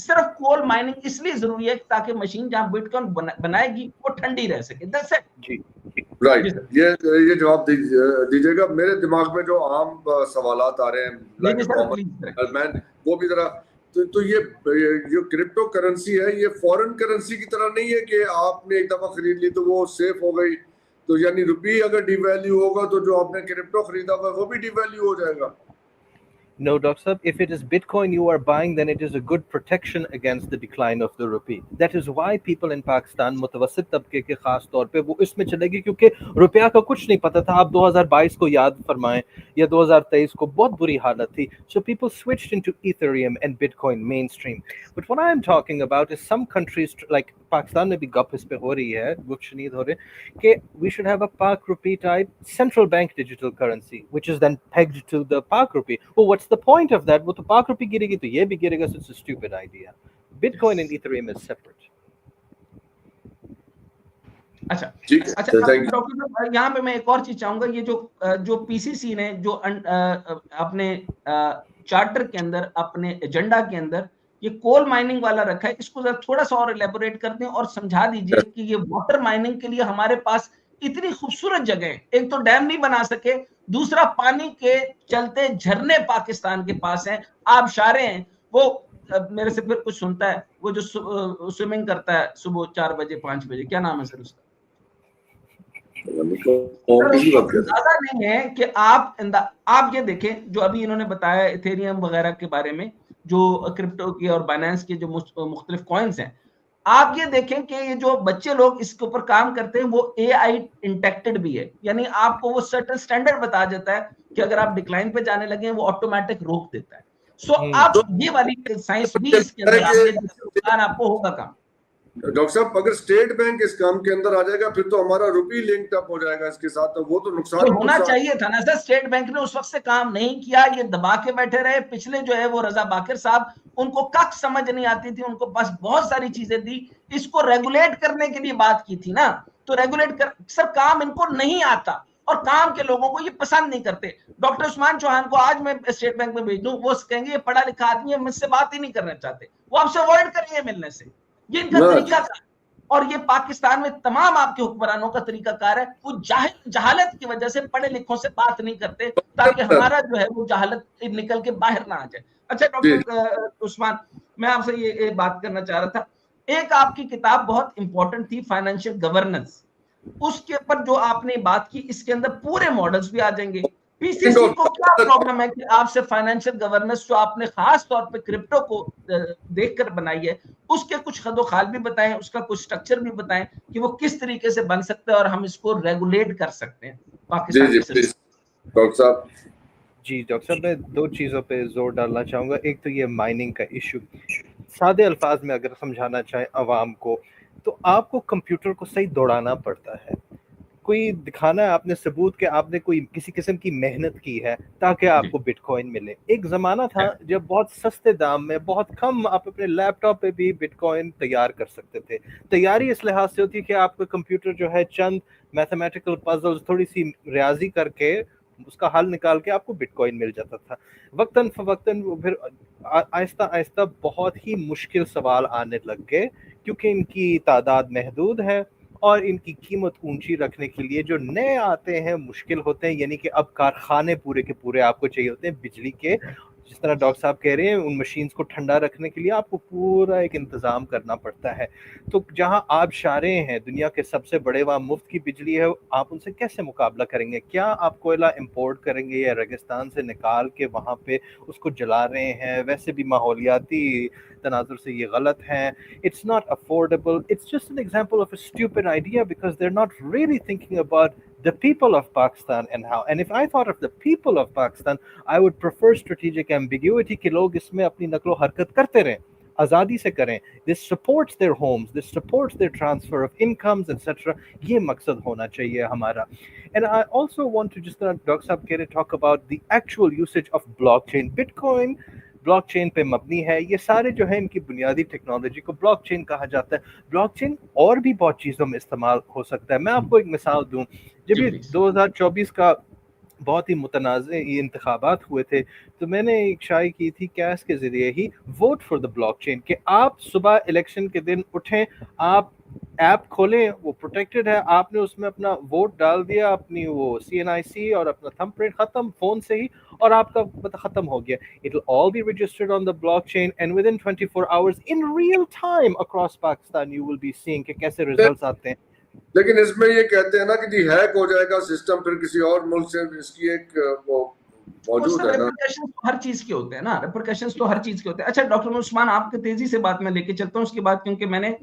सिर्फ कोल माइनिंग इसलिए जरूरी है ताकि मशीन जहां बिटकॉइन बनाएगी वो ठंडी रह सके। That's it. जी राइट, ये जवाब दीजिएगा। मेरे दिमाग में जो आम सवालात आ रहे हैं, मैं वो भी जरा तो ये जो क्रिप्टो करेंसी है, ये फॉरेन करेंसी की तरह नहीं है कि आपने एक दफा खरीद ली तो वो सेफ हो गई। तो यानी रुपये अगर डिवैल्यू होगा तो जो आपने क्रिप्टो खरीदा हुआ वो भी डिवैल्यू हो जाएगा। No, Dr. Saab, if it is Bitcoin you are buying, then it is a good protection against the decline of the rupee. That is why people in Pakistan, मुतवस्सित तबके के खास तौर पे, वो इसमें चलेगी क्योंकि रुपया का कुछ नहीं पता था। आप 2022 को याद फरमाएं या 2023 को, बहुत बुरी हालत थी। So people switched into Ethereum and Bitcoin mainstream. But what I am talking about is some countries like Pakistan में भी गप इस पे हो रही है, गुफ्तशनीद हो रहे कि we should have a Pak rupee type central bank digital currency which is then pegged to the Pak rupee. Well, what's the point of that? वो तो Pak rupee गिरेगी तो ये भी गिरेगा, so it's a stupid idea. Bitcoin and Ethereum is separate. अच्छा doctor, यहाँ पे मैं एक और चीज चाहूंगा। ये जो पीसीसी ने जो अपने चार्टर के अंदर, अपने एजेंडा के अंदर ये कोल माइनिंग वाला रखा है, इसको थोड़ा सा और इलेबोरेट कर दें और समझा दीजिए कि ये वाटर माइनिंग के लिए हमारे पास इतनी खूबसूरत जगह है। एक तो डैम नहीं बना सके, दूसरा पानी के चलते झरने पाकिस्तान के पास हैं, आबशारें हैं। वो मेरे से फिर कुछ सुनता है, वो जो स्विमिंग करता है सुबह 4 बजे 5 बजे, क्या नाम है सर उसका? ज्यादा नहीं है कि आप ये देखें जो अभी इन्होंने बताया इथेरियम वगैरह के बारे में, जो क्रिप्टो की और बाइनेंस के जो मुख्तलिफ कॉइन्स हैं। आप ये देखें कि ये जो बच्चे लोग इसके ऊपर काम करते हैं वो AI इंटेक्टेड भी है, यानी आपको वो सर्टेन स्टैंडर्ड बता देता है कि अगर आप डिक्लाइन पे जाने लगे वो ऑटोमेटिक रोक देता है। सो आप ये वाली साइंस भी इसके अंदर आपको होगा काम। डॉक्टर साहब, अगर स्टेट बैंक इस काम के अंदर आ जाएगा फिर तो हमारा रुपी लिंक्ड अप हो जाएगा इसके साथ, तो वो तो नुकसान होना चाहिए था ना सर। स्टेट बैंक ने उस वक्त से काम नहीं किया, ये दबा के बैठे रहे। पिछले जो है वो रजा बाकिर साहब, उनको कख समझ नहीं आती थी, उनको बस बहुत सारी चीजें दी। इसको रेगुलेट करने के लिए बात की थी ना, तो रेगुलेट कर सर, काम इनको नहीं आता और काम के लोगों को ये पसंद नहीं करते। डॉक्टर उस्मान चौहान को आज मैं स्टेट बैंक में भेज दूं, वो कहेंगे ये पढ़ा लिखा आदमी है, मुझसे बात ही नहीं करना चाहते, वो आपसे अवॉइड करेंगे मिलने से। ये इनका तरीका था और ये पाकिस्तान में तमाम आपके हुक्मरानों का तरीकाकार है। वो जहालत की वजह से पढ़े लिखों से बात नहीं करते ताकि हमारा जो है वो जहालत निकल के बाहर ना आ जाए। अच्छा डॉक्टर उस्मान, मैं आपसे ये बात करना चाह रहा था। एक आपकी किताब बहुत इंपॉर्टेंट थी, फाइनेंशियल गवर्नेंस, उसके ऊपर जो आपने बात की, इसके अंदर पूरे मॉडल्स भी आ जाएंगे। पीसीसी को क्या प्रॉब्लम है कि आपसे फाइनेंशियल गवर्नेंस जो आपने खास तौर पे क्रिप्टो को देखकर बनाई है, उसके कुछ खदोखाल भी बताएं, उसका कुछ स्ट्रक्चर भी बताएं कि वो किस तरीके से बन सकता है और हम इसको रेगुलेट कर सकते हैं पाकिस्तान में। डॉक्टर साहब जी डॉक्टर साहब, मैं दो चीज़ों पे जोर डालना चाहूँगा। एक तो ये माइनिंग का इशू, सादे अल्फाज में अगर समझाना चाहें अवाम को, तो आपको कंप्यूटर को सही दौड़ाना पड़ता है। कोई दिखाना है आपने सबूत कि आपने कोई किसी किस्म की मेहनत की है ताकि आपको बिटकॉइन मिले। एक ज़माना था जब बहुत सस्ते दाम में, बहुत कम, आप अपने लैपटॉप पे भी बिटकॉइन तैयार कर सकते थे। तैयारी इस लिहाज से होती है कि आपका कंप्यूटर जो है चंद मैथमेटिकल पजल्स, थोड़ी सी रियाजी करके उसका हल निकाल के आपको बिटकॉइन मिल जाता था। वक्तन फवक्तन फिर आहिस्ता आहिस्ता बहुत ही मुश्किल सवाल आने लग गए, क्योंकि इनकी तादाद महदूद है और इनकी कीमत ऊंची रखने के लिए जो नए आते हैं मुश्किल होते हैं। यानी कि अब कारखाने पूरे के पूरे आपको चाहिए होते हैं बिजली के, जिस तरह डॉक्टर साहब कह रहे हैं, उन मशीन्स को ठंडा रखने के लिए आपको पूरा एक इंतज़ाम करना पड़ता है। तो जहाँ आप शारे हैं, दुनिया के सबसे बड़े, वहाँ मुफ्त की बिजली है, आप उनसे कैसे मुकाबला करेंगे? क्या आप कोयला इंपोर्ट करेंगे या रेगिस्तान से निकाल के वहाँ पे उसको जला रहे हैं? वैसे भी माहौलियाती तनाजुर से ये गलत है। It's not affordable. It's just an example of a stupid idea because they're not really thinking about the people of Pakistan and how. And if I thought of the people of Pakistan, I would prefer strategic ambiguity कि लोग इसमें अपनी नकलो हरकत करते रहें, आज़ादी से करें. This supports their homes, this supports their transfer of incomes, etc. ये मकसद होना चाहिए हमारा. And I also want to just, Dr. Saab keh rahe, talk about the actual usage of blockchain. Bitcoin blockchain पे मबनी है, ये सारे जो है इनकी बुनियादी टेक्नोलॉजी को ब्लॉकचेन कहा जाता है. ब्लॉकचेन और भी बहुत चीज़ों में इस्तेमाल हो सकता है. मैं आपको एक मिसाल दूं, जब ये 2024 का बहुत ही मुतनाज़े ये इंतखाबात हुए थे, तो मैंने एक शायरी की थी कैश के ज़रिए ही, वोट फॉर द ब्लॉकचेन, कि आप सुबह इलेक्शन के दिन उठें, आप ऐप खोलें, वो प्रोटेक्टेड है, आपने उसमें अपना वोट डाल दिया, अपनी वो CNIC और अपना थंबप्रिंट ख़त्म फ़ोन से ही, और आपका पता ख़त्म हो गया. It will all be registered on the blockchain and with in 24 hours in real time across Pakistan you will be seeing कि कैसे रिजल्ट्स आते हैं. लेकिन इसमें ये कहते हैं ना कि जी हैक हो जाएगा सिस्टम, फिर किसी और मुल्क से इसकी एक वो मौजूद है ना. रिपरकशंस तो हर चीज के होते हैं ना, रिपरकशंस तो हर चीज के होते हैं. अच्छा डॉक्टर उस्मान, आपके तेजी से बात में लेके चलता हूँ उसके बाद, क्योंकि मैंने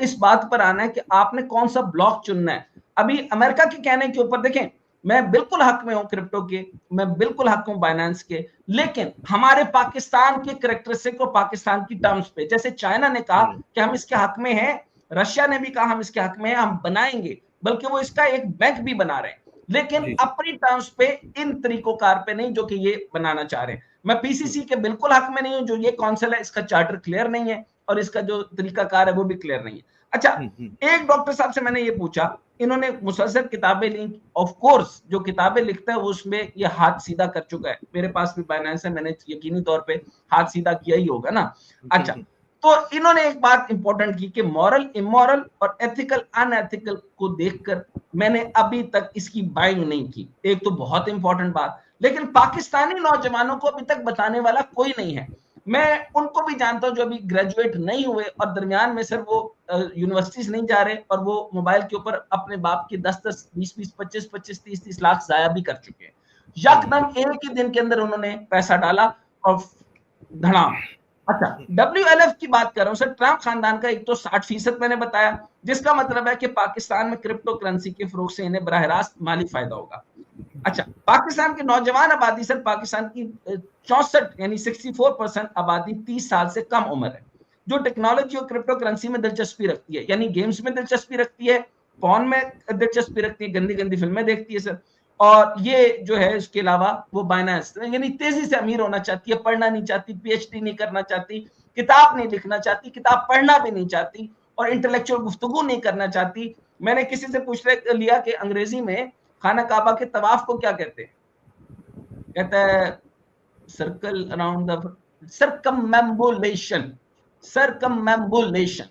इस बात पर आना है कि आपने कौन सा ब्लॉक चुनना है. अभी अमेरिका के कहने के ऊपर देखें, मैं बिल्कुल हक में हूं क्रिप्टो के, मैं बिल्कुल हक हूं बाइनेंस के, लेकिन हमारे पाकिस्तान के कैरेक्टरिस्टिक और पाकिस्तान की टर्म्स पे, जैसे चाइना ने कहा कि हम इसके हक में हैं, रशिया ने भी कहा हम इसके हक में हैं, हम बनाएंगे, बल्कि वो इसका एक बैंक भी बना रहे हैं, लेकिन अपनी टर्म्स पे, इन तरीकोकार पे नहीं जो कि ये बनाना चाह रहे हैं. मैं पीसीसी के बिल्कुल हक में नहीं हूं. जो ये काउंसिल है इसका चार्टर क्लियर नहीं है और इसका जो तरीकाकार है वो भी क्लियर नहीं है. अच्छा, एक डॉक्टर साहब से मैंने ये पूछा, इन्होंने मुसलसल किताबें ली, ऑफ कोर्स जो किताबें लिखता है वो उसमें ये हाथ सीधा कर चुका है. मेरे पास भी बाइनेंस है, मैंने यकीनी तौर पे हाथ सीधा किया ही होगा ना. अच्छा, तो इन्होंने एक बात इंपॉर्टेंट की कि मॉरल, इमोरल और एथिकल अनएथिकल को देखकर मैंने अभी तक इसकी बाइंग नहीं की. एक तो बहुत इंपॉर्टेंट बात, लेकिन पाकिस्तानी नौजवानों को अभी तक बताने वाला कोई नहीं है. मैं उनको भी जानता हूं जो अभी ग्रेजुएट नहीं हुए और दरमियान में सिर्फ वो यूनिवर्सिटीज नहीं जा रहे और वो मोबाइल के ऊपर अपने बाप की 10-10, 20-20, 25-25, 30-30 लाख जाया भी कर चुके हैं. यकदम एक ही दिन के अंदर उन्होंने पैसा डाला और धड़ाम. अच्छा, WLF की बात कर रहा हूं सर. ट्रम्प खानदान का एक तो 60% मैंने बताया, जिसका मतलब है कि पाकिस्तान में क्रिप्टो करेंसी के फरोग से इन्हें बराह रास्त माली फायदा होगा. अच्छा, पाकिस्तान की नौजवान आबादी सर, पाकिस्तान की 64 यानी 64% आबादी 30 साल से कम उम्र है, जो टेक्नोलॉजी और क्रिप्टो करेंसी में दिलचस्पी रखती है, यानी गेम्स में दिलचस्पी रखती है, फोन में दिलचस्पी रखती है, गंदी गंदी फिल्में देखती है सर. और ये जो है इसके अलावा वो बाइनेंस यानी तेजी से अमीर होना चाहती है, पढ़ना नहीं चाहती, PhD नहीं करना चाहती, किताब नहीं लिखना चाहती, किताब पढ़ना भी नहीं चाहती और इंटेलेक्चुअल गुफ्तगू नहीं करना चाहती. मैंने किसी से पूछ लिया कि अंग्रेजी में खाना काबा के तवाफ को क्या कहते हैं, कहता है सर्कल अराउंड द सर्कमएम्बुलेशन. सर्कमएम्बुलेशन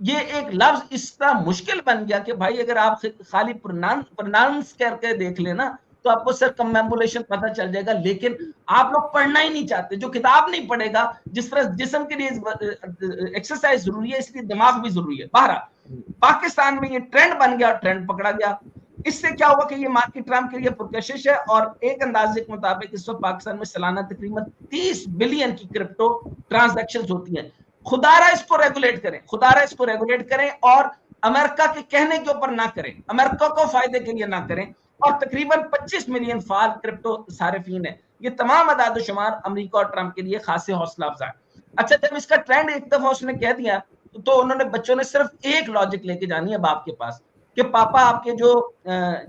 ये एक लफ्ज इस तरह मुश्किल बन गया कि भाई अगर आप खाली प्रोनाउंस करके देख लेना तो आपको सर्कमएम्बुलेशन पता चल जाएगा, लेकिन आप लोग पढ़ना ही नहीं चाहते. जो किताब नहीं पढ़ेगा, जिस तरह जिस्म के लिए एक्सरसाइज जरूरी है, इसलिए दिमाग भी जरूरी है. बहरहाल पाकिस्तान में ये ट्रेंड बन गया, ट्रेंड पकड़ा गया. इससे क्या हुआ कि ये मार्केट ट्रम्प के लिए पुरकशिश है और एक अंदाजे के मुताबिक इस वक्त पाकिस्तान में सालाना तकरीबन 30 बिलियन की क्रिप्टो ट्रांजैक्शंस होती हैं. खुदारा इसको रेगुलेट करें, खुदारा इसको रेगुलेट करें और अमेरिका के कहने के ऊपर ना करें, अमेरिका को फायदे के लिए ना करें. और तकरीबन 25 मिलियन फाल क्रिप्टो सारिफीन है. ये तमाम अदाद-ओ-शुमार अमेरिका और ट्रम्प के लिए खासे हौसला अफजा. अच्छा, जब इसका ट्रेंड एक दफा उसने कह दिया तो उन्होंने बच्चों ने सिर्फ एक लॉजिक लेके जानी है बाप के पास कि पापा आपके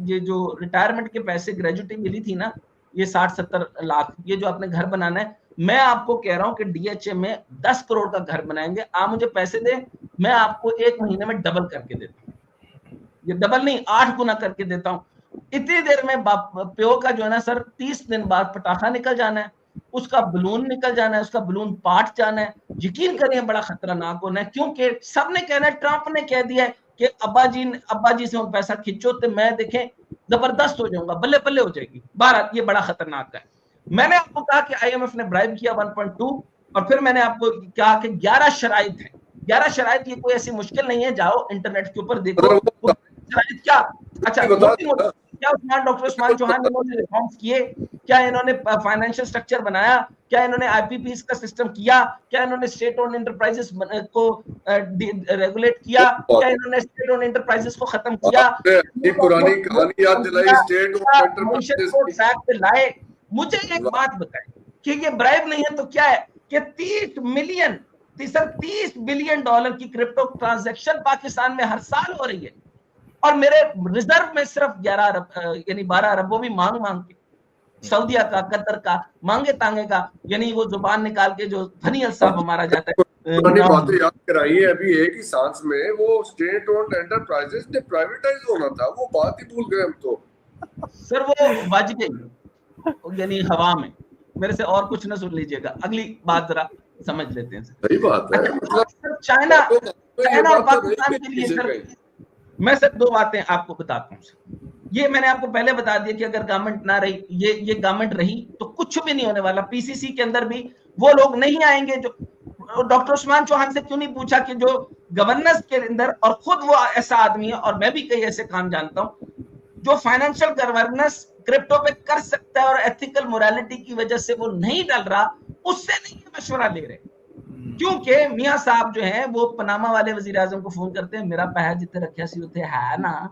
ये जो रिटायरमेंट के पैसे ग्रेजुएटी मिली थी ना, ये 60-70 लाख, ये जो आपने घर बनाना है, मैं आपको कह रहा हूं कि DHA में 10 करोड़ का घर बनाएंगे, आप मुझे पैसे दें, मैं आपको 1 महीने में डबल करके देता हूं. ये डबल नहीं 8 गुना करके देता हूं. इतनी देर में प्यो का जो है ना सर 30 दिन बाद पटाखा निकल जाना है, उसका बलून निकल जाना है, उसका बलून पाट जाना है. यकीन करिए बड़ा खतरनाक होना है, क्योंकि सबने कहना है, ट्रम्प ने कह दिया है कि अब्बा जी से हम पैसा खींचो तो मैं देखें जबरदस्त हो जाऊंगा, बल्ले बल्ले हो जाएगी. बात ये बड़ा खतरनाक है. मैंने आपको कहा कि आईएमएफ ने ब्राइब किया 1.2 और फिर मैंने आपको कहा कि 11 शराइत है। 11 शराइत, ये कोई ऐसी मुश्किल नहीं है, जाओ इंटरनेट के ऊपर देखो वो शराइत क्या। अच्छा, क्या डॉक्टर उस्मान चौहान इन्होंने रिफॉर्म्स किए, क्या इन्होंने फाइनेंशियल स्ट्रक्चर बनाया, क्या इन्होंने आईपीपीएस का सिस्टम किया, क्या इन्होंने स्टेट ओन्ड एंटरप्राइजेस को रेगुलेट किया, क्या इन्होंने स्टेट ओन्ड एंटरप्राइजेस को खत्म किया, पुरानी कहानी याद दिलाई, स्टेट ओन्ड एंटरप्राइजेस को एक्ट लाए। मुझे एक बात बताएं कि ये ब्राइब नहीं है तो क्या है कि 30 बिलियन डॉलर की क्रिप्टो ट्रांजैक्शन पाकिस्तान में हर साल हो रही है और मेरे रिजर्व में सिर्फ 11 अरब यानी 12 अरब, वो भी मांग मांग के, सऊदिया का, कतर का, मांगे तांगे का, यानी वो जुबान निकाल के जो धनी साहब हमारा जाता है। बातें याद कराई है अभी एक ही सांस में, वो स्टेट ओन्ड एंटरप्राइजेस ने प्राइवेटाइज होना था, वो बात ही भूल गए हम तो। सर वो बज गई यानी हवा में। मेरे से और कुछ ना सुन लीजिएगा, अगली बात जरा समझ लेते हैं। सही बात है। मतलब चाइना और पाकिस्तान के लिए सर मैं सर दो बातें आपको बताता हूँ। ये मैंने आपको पहले बता दिया कि अगर गवर्नमेंट ना रही, ये गवर्नमेंट रही तो कुछ भी नहीं होने वाला। पीसीसी के अंदर भी वो लोग नहीं आएंगे। जो डॉक्टर उस्मान चौहान से क्यों नहीं पूछा कि जो गवर्नेंस के अंदर, और खुद वो ऐसा आदमी है और मैं भी कई ऐसे काम जानता हूं जो फाइनेंशियल गवर्नेंस क्रिप्टो पे कर सकता है और एथिकल मोरालिटी की वजह से वो नहीं डाल रहा, उससे नहीं मशवरा ले रहे। क्योंकि मियां साहब जो हैं वो पनामा वाले वजीर आजम को फोन करते हैं, मेरा पैसा जितने रखा सी उते है ना।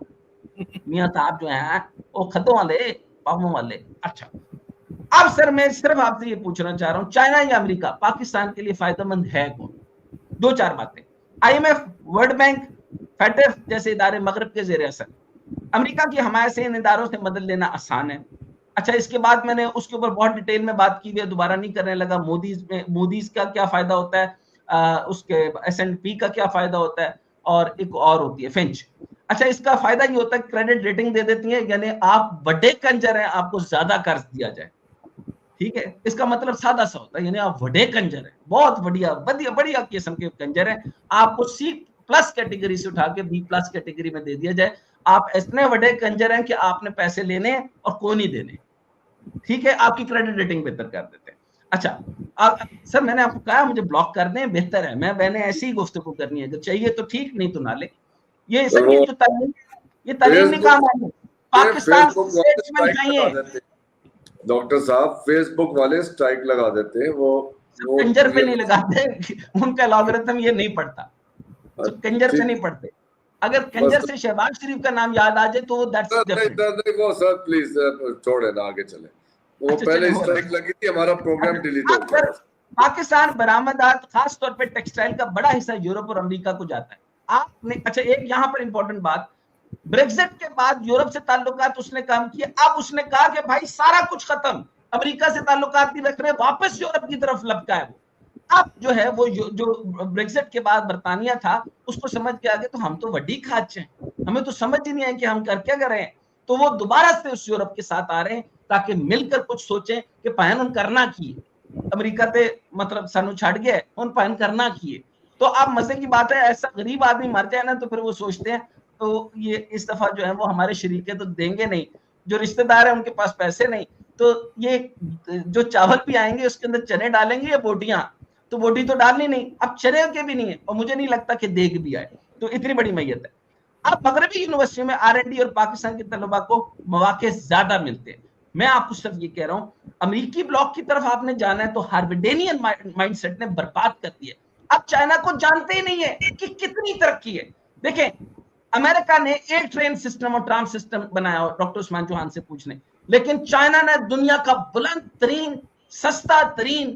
मियां साहब जो हैं वो खतों वाले, पापों वाले। अच्छा, अब सर मैं सिर्फ आपसे ये पूछना चाह रहा हूं, चाइना या अमेरिका पाकिस्तान के लिए फायदेमंद है कौन? दो चार बातें। आईएमएफ, वर्ल्ड बैंक, फेडरेफ जैसे इदारे मगरब के जेर असर। अमेरिका की हमायत से इन इदारों से मदद लेना आसान है। अच्छा, इसके बाद मैंने उसके ऊपर बहुत डिटेल में बात की है, दोबारा नहीं करने लगा। मोदीज का क्या फायदा होता है, उसके S&P का क्या फायदा होता है, और एक और होती है फिंच। अच्छा, इसका फायदा ये होता है क्रेडिट रेटिंग दे देती है, यानी आप बड़े कंजर हैं, आपको ज्यादा कर्ज दिया जाए। ठीक है, इसका मतलब सादा सा होता है, यानी आप बड़े कंजर हैं, बहुत बढ़िया बढ़िया किस्म के कंजर हैं, आपको C+ कैटेगरी से उठा के B+ कैटेगरी में दे दिया जाए। आप इतने बड़े कंजर हैं कि आपने पैसे लेने और कोई नहीं देने। ठीक है, आपकी क्रेडिट रेटिंग बेहतर कर देते हैं। अच्छा, सर मैंने आपको कहा मुझे ब्लॉक कर दें, बेहतर है। मैंने ऐसी ही गुफ्तगू करनी है, अगर चाहिए तो ठीक, नहीं तो ना ले। ये सर ये जो तालीम नहीं काम है। पाकिस्तान स्टेट्समैन चाहिए। डॉक्टर साहब, फेसबुक वाले स्ट्राइक लगा देते हैं, वो कंजर पे नहीं लगाते, उनका एल्गोरिथम ये नहीं पढ़ता, कंजर पे नहीं पढ़ते। अगर कंजर से शहबाज शरीफ का नाम याद आ जाए तो दैट्स डिफरेंट। वो सर प्लीज छोड़े ना, आगे चले। वो पहले स्ट्राइक लगी थी, हमारा प्रोग्राम डिलीट हो गया। पाकिस्तान बरामदात खास तौर पे टेक्सटाइल का बड़ा हिस्सा यूरोप और अमेरिका को जाता है। आपने अच्छा, एक यहाँ पर इंपॉर्टेंट बात, ब्रेक्जिट के बाद यूरोप से ताल्लुकात उसने काम किए। अब उसने कहा कि भाई सारा कुछ खत्म, अमेरिका से ताल्लुकात नहीं रख रहे, वापस यूरोप की तरफ लपका है वो। अब जो है वो जो ब्रेक्जिट के बाद बर्तानिया था, उसको समझ के आगे तो हम तो वड्डी खाच हैं, हमें तो समझ ही नहीं है कि हम क्या कर रहे हैं। तो वो दोबारा से उस यूरोप के साथ आ रहे हैं ताकि मिलकर कुछ सोचें कि पहन उन करना किए, अमेरिका ते मतलब सानू छड़ गया, उन पहन करना किए। तो अब मजे की बात है, ऐसा गरीब आदमी मर जाए ना तो फिर वो सोचते हैं तो ये इस दफा जो है वो हमारे शरीके तो देंगे नहीं, जो रिश्तेदार है उनके पास पैसे नहीं, तो ये जो चावल भी आएंगे उसके अंदर चने डालेंगे या बोटियां, तो बोटी तो डालनी नहीं, अब चने के भी नहीं है, और मुझे नहीं लगता कि देग भी आए। तो इतनी बड़ी मैयत है। अब मगरबी यूनिवर्सिटियों में R&D और पाकिस्तान के तलबा को मौके ज्यादा मिलते हैं। मैं आपको सिर्फ ये कह रहा हूँ, अमेरिकी ब्लॉक की तरफ आपने जाना है तो हार्वर्डियन माइंडसेट ने बर्बाद कर दिया। अब चाइना को जानते ही नहीं है कि कितनी तरक्की है। देखें, अमेरिका ने एक ट्रेन सिस्टम और ट्राम सिस्टम बनाया, डॉक्टर उस्मान चौहान से पूछने, लेकिन चाइना ने दुनिया का बुलंद तरीन, सस्ता तरीन,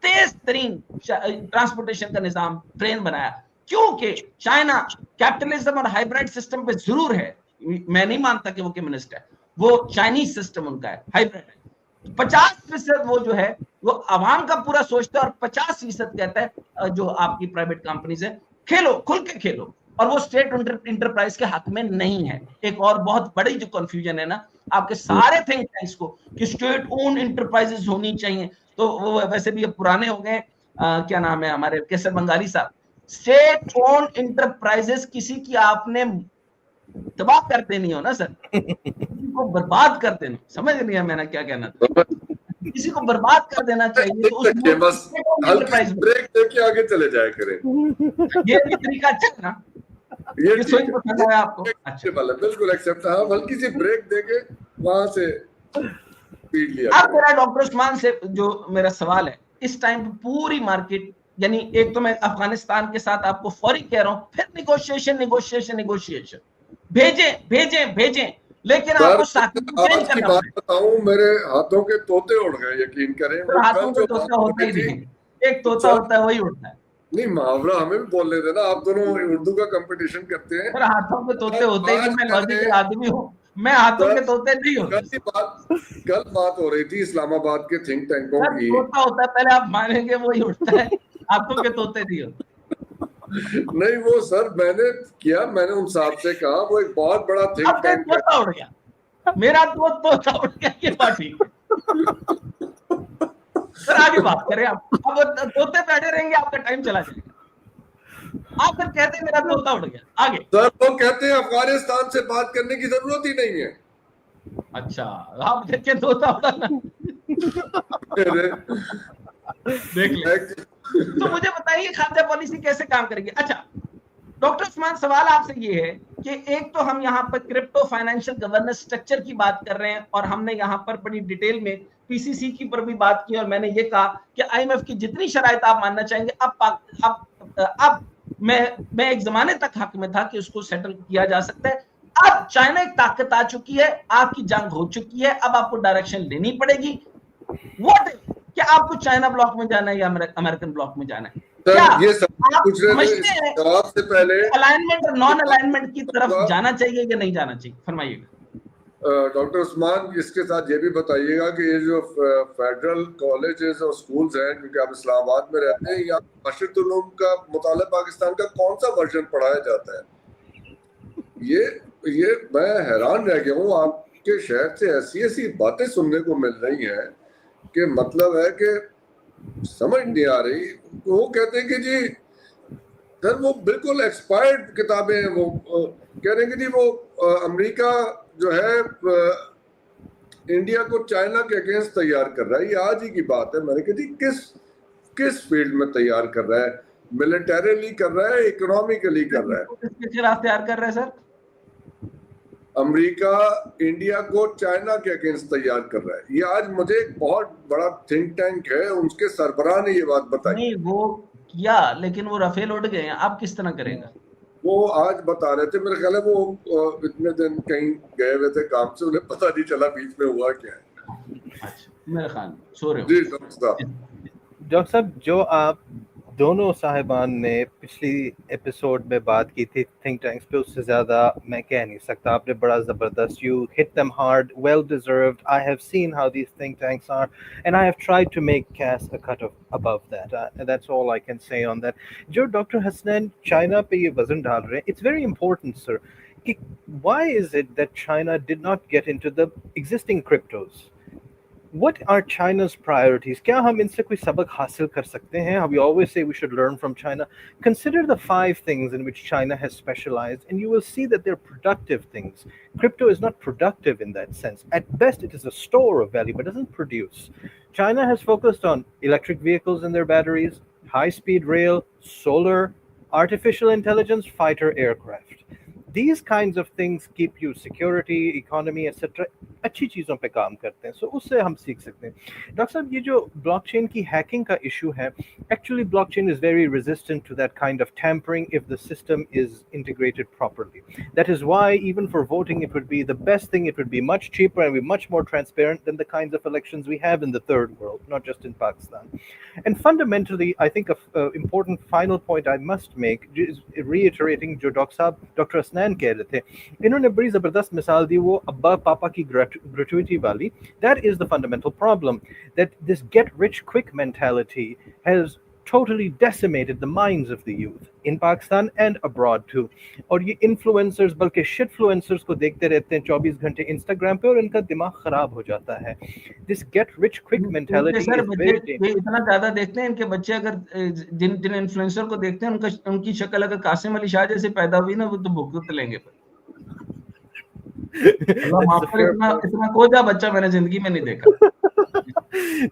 तेज तरीन ट्रांसपोर्टेशन का निजाम ट्रेन बनाया। क्योंकि चाइना कैपिटलिज्म और हाइब्रिड सिस्टम पे जरूर है, मैं नहीं मानता कि वो कम्युनिस्ट है, वो चाइनीज सिस्टम उनका है, हाइब्रिड है। 50% वो जो है वो आवाम का पूरा सोचता है और 50% कहता है जो आपकी प्राइवेट कंपनीज है, खेलो, खुल के खेलो, और वो स्टेट इंटरप्राइज के हक में नहीं है। एक और बहुत बड़ी जो कंफ्यूजन है ना आपके सारे थिंक टैंक्स को कि स्टेट ओन इंटरप्राइजेस होनी चाहिए, तो वो वैसे भी पुराने हो गए। क्या नाम है हमारे केसर बंगाली साहब, स्टेट ओन इंटरप्राइजेस किसी की आपने तबाह कर देनी हो ना सर, उनको बर्बाद कर देना, समझ नहीं है मैंने क्या कहना था। किसी को बर्बाद कर देना चाहिए तो उस बस हल्की ब्रेक देके आगे चले जाया करें। ये भी तरीका अच्छा है ना, ये सोच पसंद है आपको? अच्छा, बिल्कुल एक्सेप्ट। हाँ, हल्की सी ब्रेक देके वहां से पीट लिया। अब मेरा डॉक्टर उस्मान से जो मेरा सवाल है, इस टाइम पूरी मार्केट, यानी एक तो मैं अफगानिस्तान के साथ आपको फौरी कह रहा हूं, फिर निगोशिएशन भेजें, लेकिन आपको आज की बात बताऊं, मेरे हाथों के तोते उड़ गए, यकीन करें। हाथों के तोता होता ही नहीं, एक तोता होता है वही उड़ता है। नहीं, मुहावरा हमें भी बोल लेते ना, आप दोनों उर्दू का कंपटीशन करते हैं। फिर हाथों के तोते होते ही नहीं, मैं लॉजिकल आदमी हूँ, मैं हाथों के तोते नहीं होते। कल बात हो रही थी इस्लामाबाद के थिंक टैंकों की। तोता होता है, पहले आप मानेंगे वही उड़ता है, हाथों के तोते नहीं होते। नहीं, वो सर मैंने उन साहब से कहा, वो एक बहुत बड़ा थिंक टैंक है। तोता उड़ गया, मेरा तोता उड़ गया, ये बात ठीक है। सर आगे बात करें आप, अब तोते बैठे रहेंगे, आपका टाइम चला जाएगा। आप फिर कहते हैं मेरा तोता उड़ गया, आगे। सर वो कहते हैं अफगानिस्तान से बात करने की जरूरत ही नहीं है। अच्छा, आप देखें तोता उड़ाना। देख ले। तो मुझे बताइए खाद्य पॉलिसी कैसे काम करेगी? अच्छा डॉक्टर उस्मान, सवाल आपसे ये है कि एक तो हम यहाँ पर क्रिप्टो फाइनेंशियल गवर्नेंस स्ट्रक्चर की बात कर रहे हैं, और हमने यहाँ पर बड़ी डिटेल में पीसीसी की पर भी बात की, और मैंने ये कहा कि आईएमएफ की जितनी शराइत आप मानना चाहेंगे, अब मैं एक जमाने तक हक में था कि उसको सेटल किया जा सकता है। अब चाइना एक ताकत आ चुकी है, आपकी जंग हो चुकी है, अब आपको डायरेक्शन लेनी पड़ेगी। व्हाट, क्या आपको चाइना ब्लॉक में जाना है या अमेरिकन ब्लॉक में जाना है? क्या ये सब पूछ रहे थे, जवाब से पहले अलाइनमेंट और नॉन अलाइनमेंट की तरफ जाना चाहिए या नहीं जाना चाहिए, फरमाइएगा। डॉक्टर उस्मान, इसके साथ ये भी बताइएगा कि ये जो फेडरल कॉलेजेस और स्कूल्स हैं, क्योंकि आप इस्लामाबाद में रहते हैं, यहाँ माशरतुल उलूम का मुताला पाकिस्तान का कौन सा वर्जन पढ़ाया जाता है? ये मैं हैरान रह गया हूँ। आपके शहर से ऐसी ऐसी बातें सुनने को मिल रही हैं कि मतलब है कि समझ नहीं आ रही। वो कहते हैं कि जी सर वो बिल्कुल एक्सपायर्ड किताबें हैं। वो कह रहे हैं कि जी वो अमेरिका जो है इंडिया को चाइना के अगेंस्ट तैयार कर रहा है। ये आज ही की बात है। मैंने कहा जी किस फील्ड में तैयार कर रहा है? मिलिटरीली कर रहा है, इकोनॉमिकली कर रहा है? किसके खिलाफ तैयार कर रहा है सर? अमेरिका इंडिया को चाइना के अगेंस्ट तैयार कर रहा है। ये आज मुझे एक बहुत बड़ा थिंक टैंक है, उनके सरबराह ने ये बात बताई। नहीं वो किया, लेकिन वो राफेल उड़ गए हैं, आप किस तरह करेगा? वो आज बता रहे थे, मेरे ख्याल है वो इतने दिन कहीं गए हुए थे काम से, उन्हें पता नहीं चला बीच में हुआ क्या है। अच्छा, मेरे ख्याल सो रहे हो। जी डॉक्टर साहब, जो आप दोनों साहिबान ने पिछली एपिसोड में बात की थी थिंक टैंक्स पे, उससे ज़्यादा मैं कह नहीं सकता। आपने बड़ा ज़बरदस्त, you hit them hard, well deserved. I have seen how these think tanks are and I have tried to make case a cut off above that, that's all I can say on that. जो doctor Hasnain China पे ये वजन डाल रहे हैं, it's very important sir कि why is it that China did not get into the existing cryptos? What are China's priorities? क्या हम इनसे कोई सबक हासिल कर सकते हैं? We always say we should learn from China. Consider the 5 things in which China has specialized, and you will see that they're productive things. Crypto is not productive in that sense. At best, it is a store of value, but doesn't produce. China has focused on electric vehicles and their batteries, high-speed rail, solar, artificial intelligence, fighter aircraft. These kinds of things keep you security, economy, etc. अच्छी चीज़ों पे काम करते हैं, सो उससे हम सीख सकते हैं। डॉक्टर साहब, ये जो ब्लॉकचेन की हैकिंग का इशू है, actually blockchain is very resistant to that kind of tampering if the system is integrated properly. That is why even for voting it would be the best thing, it would be much cheaper and be much more transparent than the kinds of elections we have in the third world, not just in Pakistan. And fundamentally, I think a important final point I must make is reiterating जो doctor Hasnain कह रहे थे, इन्होंने बड़ी ज़बरदस्त मिसाल दी, वो अब्बा पापा की gratuity वाली. That is the fundamental problem, that this get rich quick mentality has totally decimated the minds of the youth in Pakistan and abroad too. और ये influencers, बल्कि shitfluencers को देखते रहते हैं 24 घंटे Instagram पे, और इनका दिमाग खराब हो जाता है. This get rich quick mentality is very dangerous. इतना ज्यादा देखते हैं इनके बच्चे, अगर जिन इन्फ्लुएंसर को देखते हैं उनकी शक्ल अगर कासिम अली शाह जैसे पैदा हुई ना, वो तो भुगत लेंगे। इतना कोजा बच्चा मैंने जिंदगी में नहीं देखा।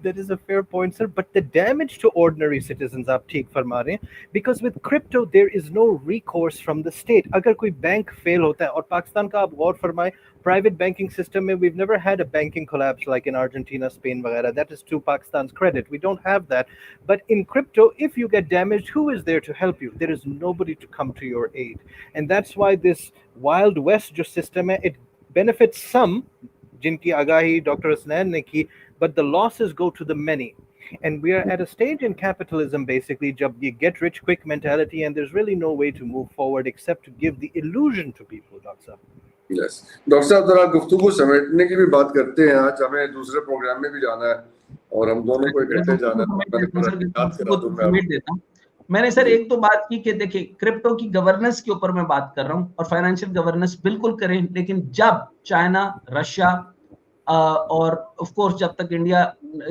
That is a fair point, sir. But the damage to ordinary citizens, आप ठीक फरमा रहे हैं, because with crypto there is no recourse from the state. अगर कोई बैंक फेल होता है, और पाकिस्तान का आप गौर फरमाएं, private banking system में we've never had a banking collapse like in Argentina, Spain वगैरह. That is to Pakistan's credit. We don't have that. But in crypto, if you get damaged, who is there to help you? There is nobody to come to your aid. And that's why this Wild West जो system है, it benefits some, जिनकी आगाही doctor Hasnain ने की, but the losses go to the many. And we are at a stage in capitalism basically जब ये get rich quick mentality, and there's really no way to move forward except to give the illusion to people. Doctor साहब, yes doctor साहब, जरा गुफ्तगू समेटने की भी बात करते हैं। आज हमें दूसरे प्रोग्राम में भी जाना है और हम दोनों को इकट्ठे जाना है। मैंने सर एक तो बात की कि देखिए क्रिप्टो की गवर्नेंस के ऊपर मैं बात कर रहा हूँ, और फाइनेंशियल गवर्नेंस बिल्कुल करें, लेकिन जब चाइना, रशिया और ऑफ कोर्स जब तक इंडिया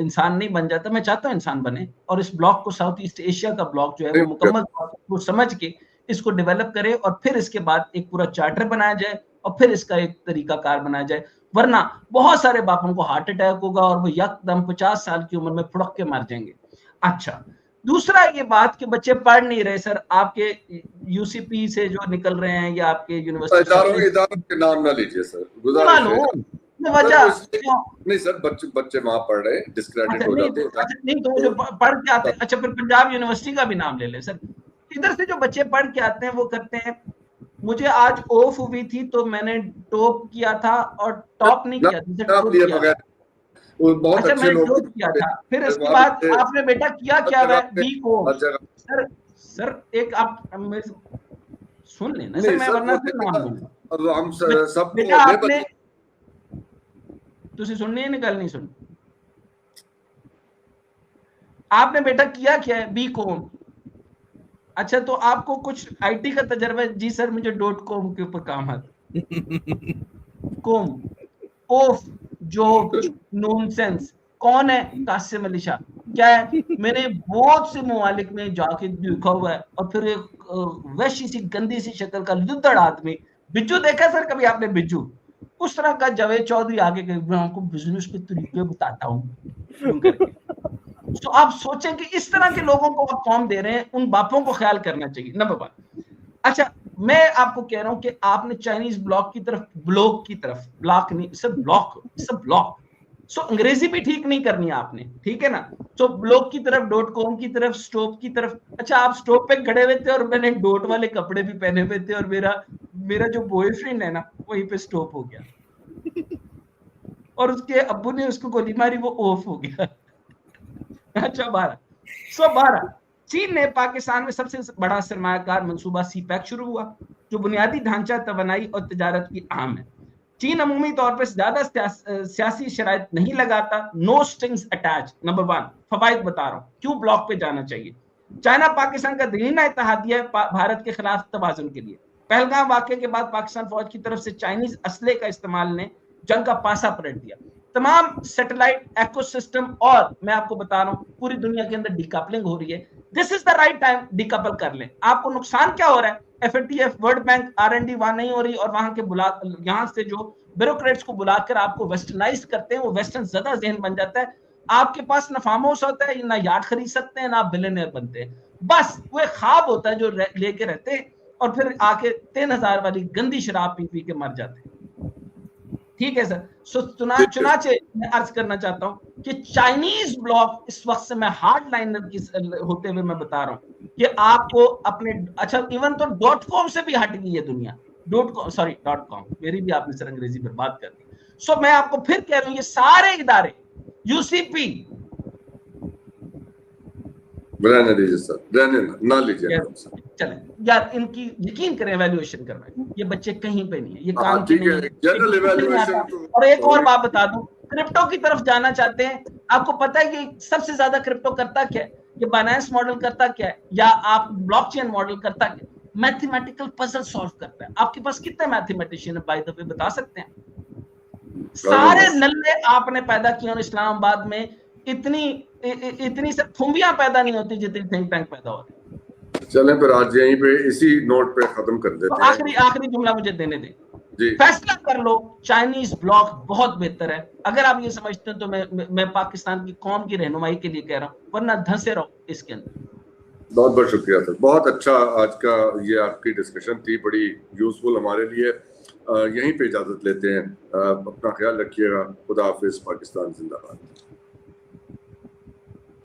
इंसान नहीं बन जाता, मैं चाहता हूँ इंसान बने, और इस ब्लॉक को, साउथ ईस्ट एशिया का ब्लॉक जो है वो मुकम्मल को समझ के इसको डेवलप करे, और फिर इसके बाद एक पूरा चार्टर बनाया जाए, और फिर इसका एक तरीकाकार बनाया जाए। वरना बहुत सारे बापों को हार्ट अटैक होगा और वो यकदम 50 साल की उम्र में फुड़क के मर जाएंगे। अच्छा, दूसरा ये बात कि बच्चे पढ़ नहीं रहे सर, आपके यूसीपी से जो निकल रहे हैं या आपके यूनिवर्सिटी इदारों के नाम ना लीजिए सर, वजह नहीं सर, बच्चे वहां पढ़ रहे हैं, डिस्क्रेडिट हो जाते हैं। नहीं तो जो पढ़ के आते हैं, अच्छा फिर पंजाब यूनिवर्सिटी का भी नाम ले ले सर। इधर से जो बच्चे पढ़ के आते हैं वो करते हैं, मुझे आज ऑफ हुई थी तो मैंने टॉप किया था, और टॉप नहीं किया था, बहुत अच्छा अच्छे लोग किया था। फिर इसके बाद आपने बेटा किया क्या है बी को सर एक आप सुन लेना सर, मैं वरना फिर नाम दूंगा। हम सब बेटा आपने तुझे सुननी है, निकल नहीं सुन, आपने बेटा किया क्या है बी कॉम। अच्छा तो आपको कुछ आईटी का तजर्बा है? जी सर मुझे .com के ऊपर काम आता। कॉम ऑफ जो नॉनसेंस, कौन है? कासिम अली शाह। क्या है? मैंने बहुत से ममालिक में जाके देखा हुआ है, और फिर एक वैसी सी गंदी सी शक्ल का लुद्दड़ आदमी, बिज्जू देखा सर कभी आपने? बिज्जू उस तरह का जावेद चौधरी आगे के मैं आपको बिजनेस के तरीके बताता हूँ। तो आप सोचें कि इस तरह के लोगों को आप फॉर्म दे रहे हैं, उन बापों को ख्याल करना चाहिए, नंबर 1। अच्छा मैं आपको कह रहा हूं कि आपने चाइनीज ब्लॉक की तरफ, ब्लॉक नहीं सर, ब्लॉक सो अंग्रेजी भी ठीक नहीं करनी है आपने, ठीक है ना? तो ब्लॉक की तरफ, .com की तरफ, स्टॉप की तरफ। अच्छा आप स्टॉप पे खड़े हुए थे और मैंने डॉट वाले कपड़े भी पहने हुए थे, और मेरा जो बॉयफ्रेंड है ना वहीं पे स्टॉप हो गया, और उसके अब्बू ने उसको गोली मारी, वो ऑफ हो गया। अच्छा 12 चीन ने पाकिस्तान में सबसे बड़ा सरमायाकार मंसूबा सीपैक शुरू हुआ, जो बुनियादी ढांचा, तवानाई और तिजारत की अहम है। चीन अमूमी तौर पर ज्यादा सियासी शराइत नहीं लगाता, नो स्ट्रिंग्स अटैच। नंबर 1 फवाइद बता रहा हूं क्यों ब्लॉक पे जाना चाहिए। चाइना पाकिस्तान का दरीना इत्तेहादिया है भारत के खिलाफ तवाजुन के लिए। पहलगाम वाकये के बाद पाकिस्तान फौज की तरफ से चाइनीज असले का इस्तेमाल ने जंग का पासा पलट दिया। तमाम सैटेलाइट इकोसिस्टम, और मैं आपको बता रहा हूं पूरी दुनिया के अंदर डीकपलिंग हो रही है। This is the right time, decouple कर लें। आपको नुकसान क्या हो रहा है? FATF, वर्ल्ड बैंक, R&D वहां नहीं हो रही, और वहां के यहाँ से जो ब्यूरोक्रेट्स को बुलाकर आपको वेस्टर्नाइज करते हैं, वो वेस्टर्न ज्यादा जहन बन जाता है। आपके पास ना फार्म हाउस होता है, ना यार्ड खरीद सकते हैं, ना आप बिलियनियर बनते हैं। बस वो एक ख्वाब होता है जो लेके रहते हैं, और फिर आके 3000 वाली गंदी शराब पी पी के मर जाते हैं। ठीक है सर। सो चुनाचे मैं अर्ज करना चाहता हूं कि चाइनीज ब्लॉक इस वक्त से, मैं हार्ड लाइनर की होते हुए मैं बता रहा हूं कि आपको अपने, अच्छा इवन तो .com से भी हट गई है दुनिया, .com, मेरी भी आपने सर अंग्रेजी पर बात कर दी। सो मैं आपको फिर कह रहा हूं, ये सारे इदारे यूसीपी रहने दीजिए सर, रहने ना लीजिए चले यार, इनकी यकीन करें एवेल्युएशन करवाएं, ये बच्चे कहीं पे नहीं है, ये काम ठीक है, जनरल एवेल्युएशन। और एक और बात बता दूं, क्रिप्टो की तरफ जाना चाहते हैं, आपको पता है कि सबसे ज्यादा क्रिप्टो करता क्या है? ये बाइनेंस मॉडल करता क्या है, या आप ब्लॉकचेन मॉडल करता क्या? मैथमेटिकल पजल सॉल्व करता है। आपके पास कितने मैथमेटिशियन है बाय द वे, बता सकते हैं? सारे नल्ले आपने पैदा किए, और इस्लामाबाद में इतनी सब फुम्बियां पैदा नहीं होती जितनी थिंक टैंक पैदा होती। चलें फिर आज यहीं पे इसी नोट पे खत्म कर देते हैं। आखिरी जुमला मुझे देने दें। जी फैसला कर लो, चाइनीज ब्लॉक बहुत बेहतर है। अगर आप ये समझते हैं तो मैं पाकिस्तान की कौम की रहनुमाई के लिए कह रहा हूं, वरना धंसे रहो इसके अंदर। बहुत बहुत शुक्रिया सर, बहुत अच्छा आज का ये आपकी डिस्कशन थी, बड़ी यूजफुल हमारे लिए। यहीं पे इजाजत लेते हैं, अपना ख्याल रखिएगा। खुदा हाफिज, पाकिस्तान जिंदाबाद।